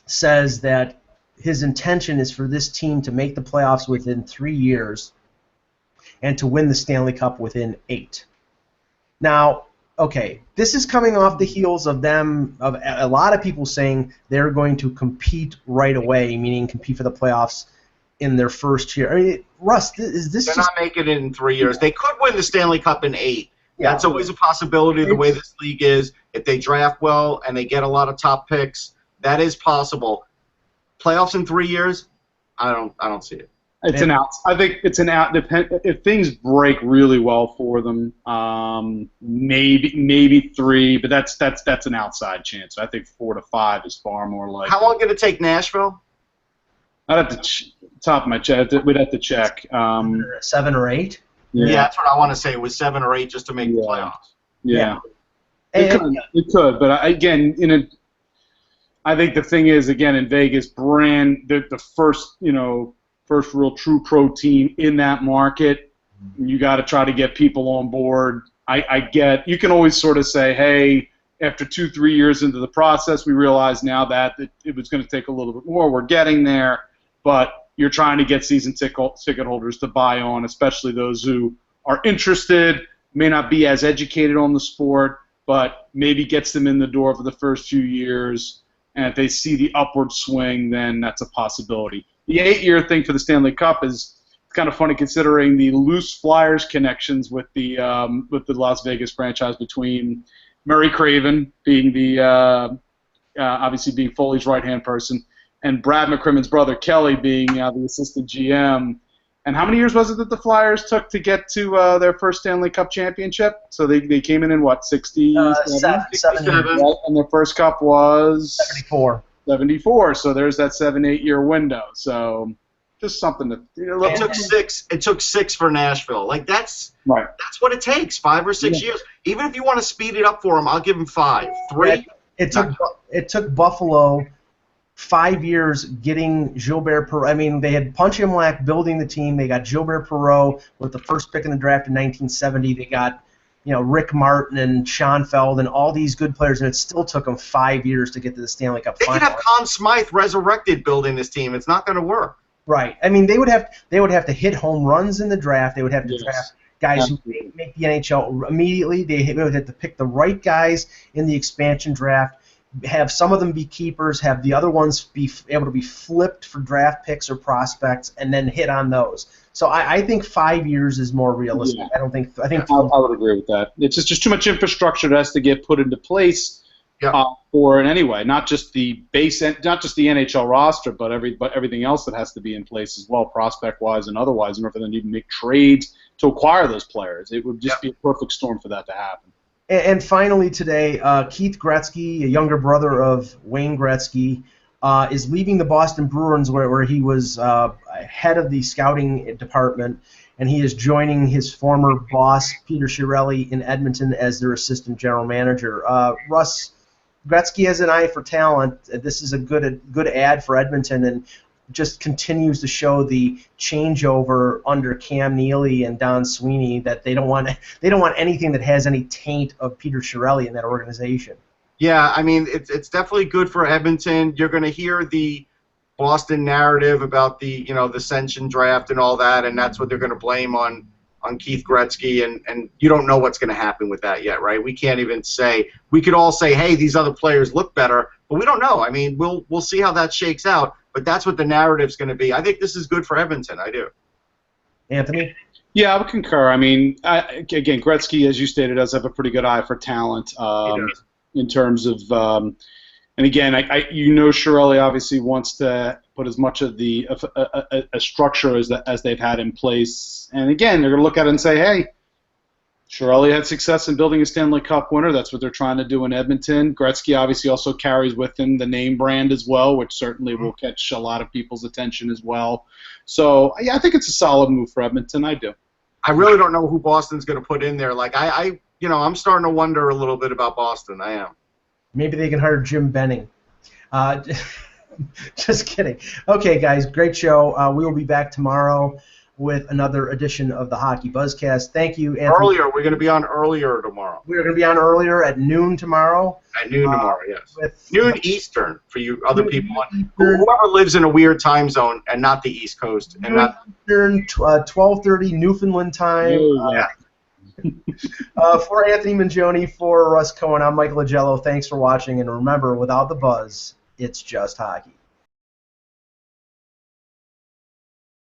says that his intention is for this team to make the playoffs within 3 years and to win the Stanley Cup within 8. Now, okay, this is coming off the heels of a lot of people saying they're going to compete right away, meaning compete for the playoffs in their first year. Russ, is this They're not making it in 3 years. They could win the Stanley Cup in 8. Yeah. That's always a possibility the way this league is. If they draft well and they get a lot of top picks, that is possible. Playoffs in 3 years? I don't see it. It's an out. I think it's an out. If things break really well for them, maybe 3, but that's an outside chance. I think 4 to 5 is far more likely. How long did it take Nashville? I'd have to top of my check. We'd have to check. 7 or 8. Yeah, that's what I want to say. It was 7 or 8 just to make the playoffs. Yeah. It could, but again, I think the thing is, again, in Vegas, the first real true pro team in that market, you got to try to get people on board. You can always sort of say, hey, after 2-3 years into the process, we realize now that it was going to take a little bit more. We're getting there, but you're trying to get season ticket holders to buy on, especially those who are interested, may not be as educated on the sport, but maybe gets them in the door for the first few years. And if they see the upward swing, then that's a possibility. The 8-year thing for the Stanley Cup is kind of funny considering the loose Flyers connections with the Las Vegas franchise between Murray Craven being obviously being Foley's right-hand person, and Brad McCrimmon's brother Kelly being the assistant GM. And how many years was it that the Flyers took to get to their first Stanley Cup championship? So they came in what, 67? 67. Right? And their first cup was 74. 74. So there's that 7-8 year window. So just something to. It took 6 for Nashville. Like that's what it takes. 5 or 6 years. Even if you want to speed it up for them, I'll give them 5. 3. It took Buffalo 5 years getting Gilbert Perreault. I mean, they had Punch Imlach building the team. They got Gilbert Perreault with the first pick in the draft in 1970. They got Rick Martin and Schoenfeld and all these good players, and it still took them 5 years to get to the Stanley Cup final. They could have Conn Smythe resurrected building this team. It's not going to work. Right. I mean, they would have to hit home runs in the draft. They would have to draft guys who make the NHL immediately. They would have to pick the right guys in the expansion draft. Have some of them be keepers, have the other ones be able to be flipped for draft picks or prospects, and then hit on those. So I think 5 years is more realistic. Yeah. I think I would agree with that. It's just too much infrastructure that has to get put into place for it anyway. Not just the NHL roster, but everything else that has to be in place as well, prospect wise and otherwise, in order for them to even make trades to acquire those players. It would just be a perfect storm for that to happen. And finally today, Keith Gretzky, a younger brother of Wayne Gretzky, is leaving the Boston Bruins, where he was head of the scouting department, and he is joining his former boss, Peter Chiarelli, in Edmonton as their assistant general manager. Russ, Gretzky has an eye for talent. This is a good ad for Edmonton, and just continues to show the changeover under Cam Neely and Don Sweeney, that they don't want anything that has any taint of Peter Chiarelli in that organization. Yeah, I mean, it's definitely good for Edmonton. You're going to hear the Boston narrative about the Ascension draft and all that, and that's what they're going to blame on Keith Gretzky, and you don't know what's going to happen with that yet, right? We can't even say. We could all say, hey, these other players look better, but we don't know. I mean, we'll see how that shakes out. But that's what the narrative's going to be. I think this is good for Edmonton. I do. Anthony? Yeah, I would concur. I mean, again, Gretzky, as you stated, does have a pretty good eye for talent in terms of, and again, Chiarelli obviously wants to put as much of a structure as they've had in place. And again, they're going to look at it and say, hey, Chiarelli had success in building a Stanley Cup winner. That's what they're trying to do in Edmonton. Gretzky obviously also carries with him the name brand as well, which certainly will catch a lot of people's attention as well. So, yeah, I think it's a solid move for Edmonton. I do. I really don't know who Boston's going to put in there. Like, I'm starting to wonder a little bit about Boston. I am. Maybe they can hire Jim Benning. Just kidding. Okay, guys, great show. We will be back tomorrow with another edition of the Hockey Buzzcast. Thank you, Anthony. Earlier. We're going to be on earlier tomorrow. We're going to be on earlier at noon tomorrow. At noon tomorrow, yes. Noon Eastern for you other people. Whoever lives in a weird time zone and not the East Coast. And not Eastern, 12:30 Newfoundland time. For Anthony Mangione, for Russ Cohen, I'm Michael Agello. Thanks for watching, and remember, without the buzz, it's just hockey.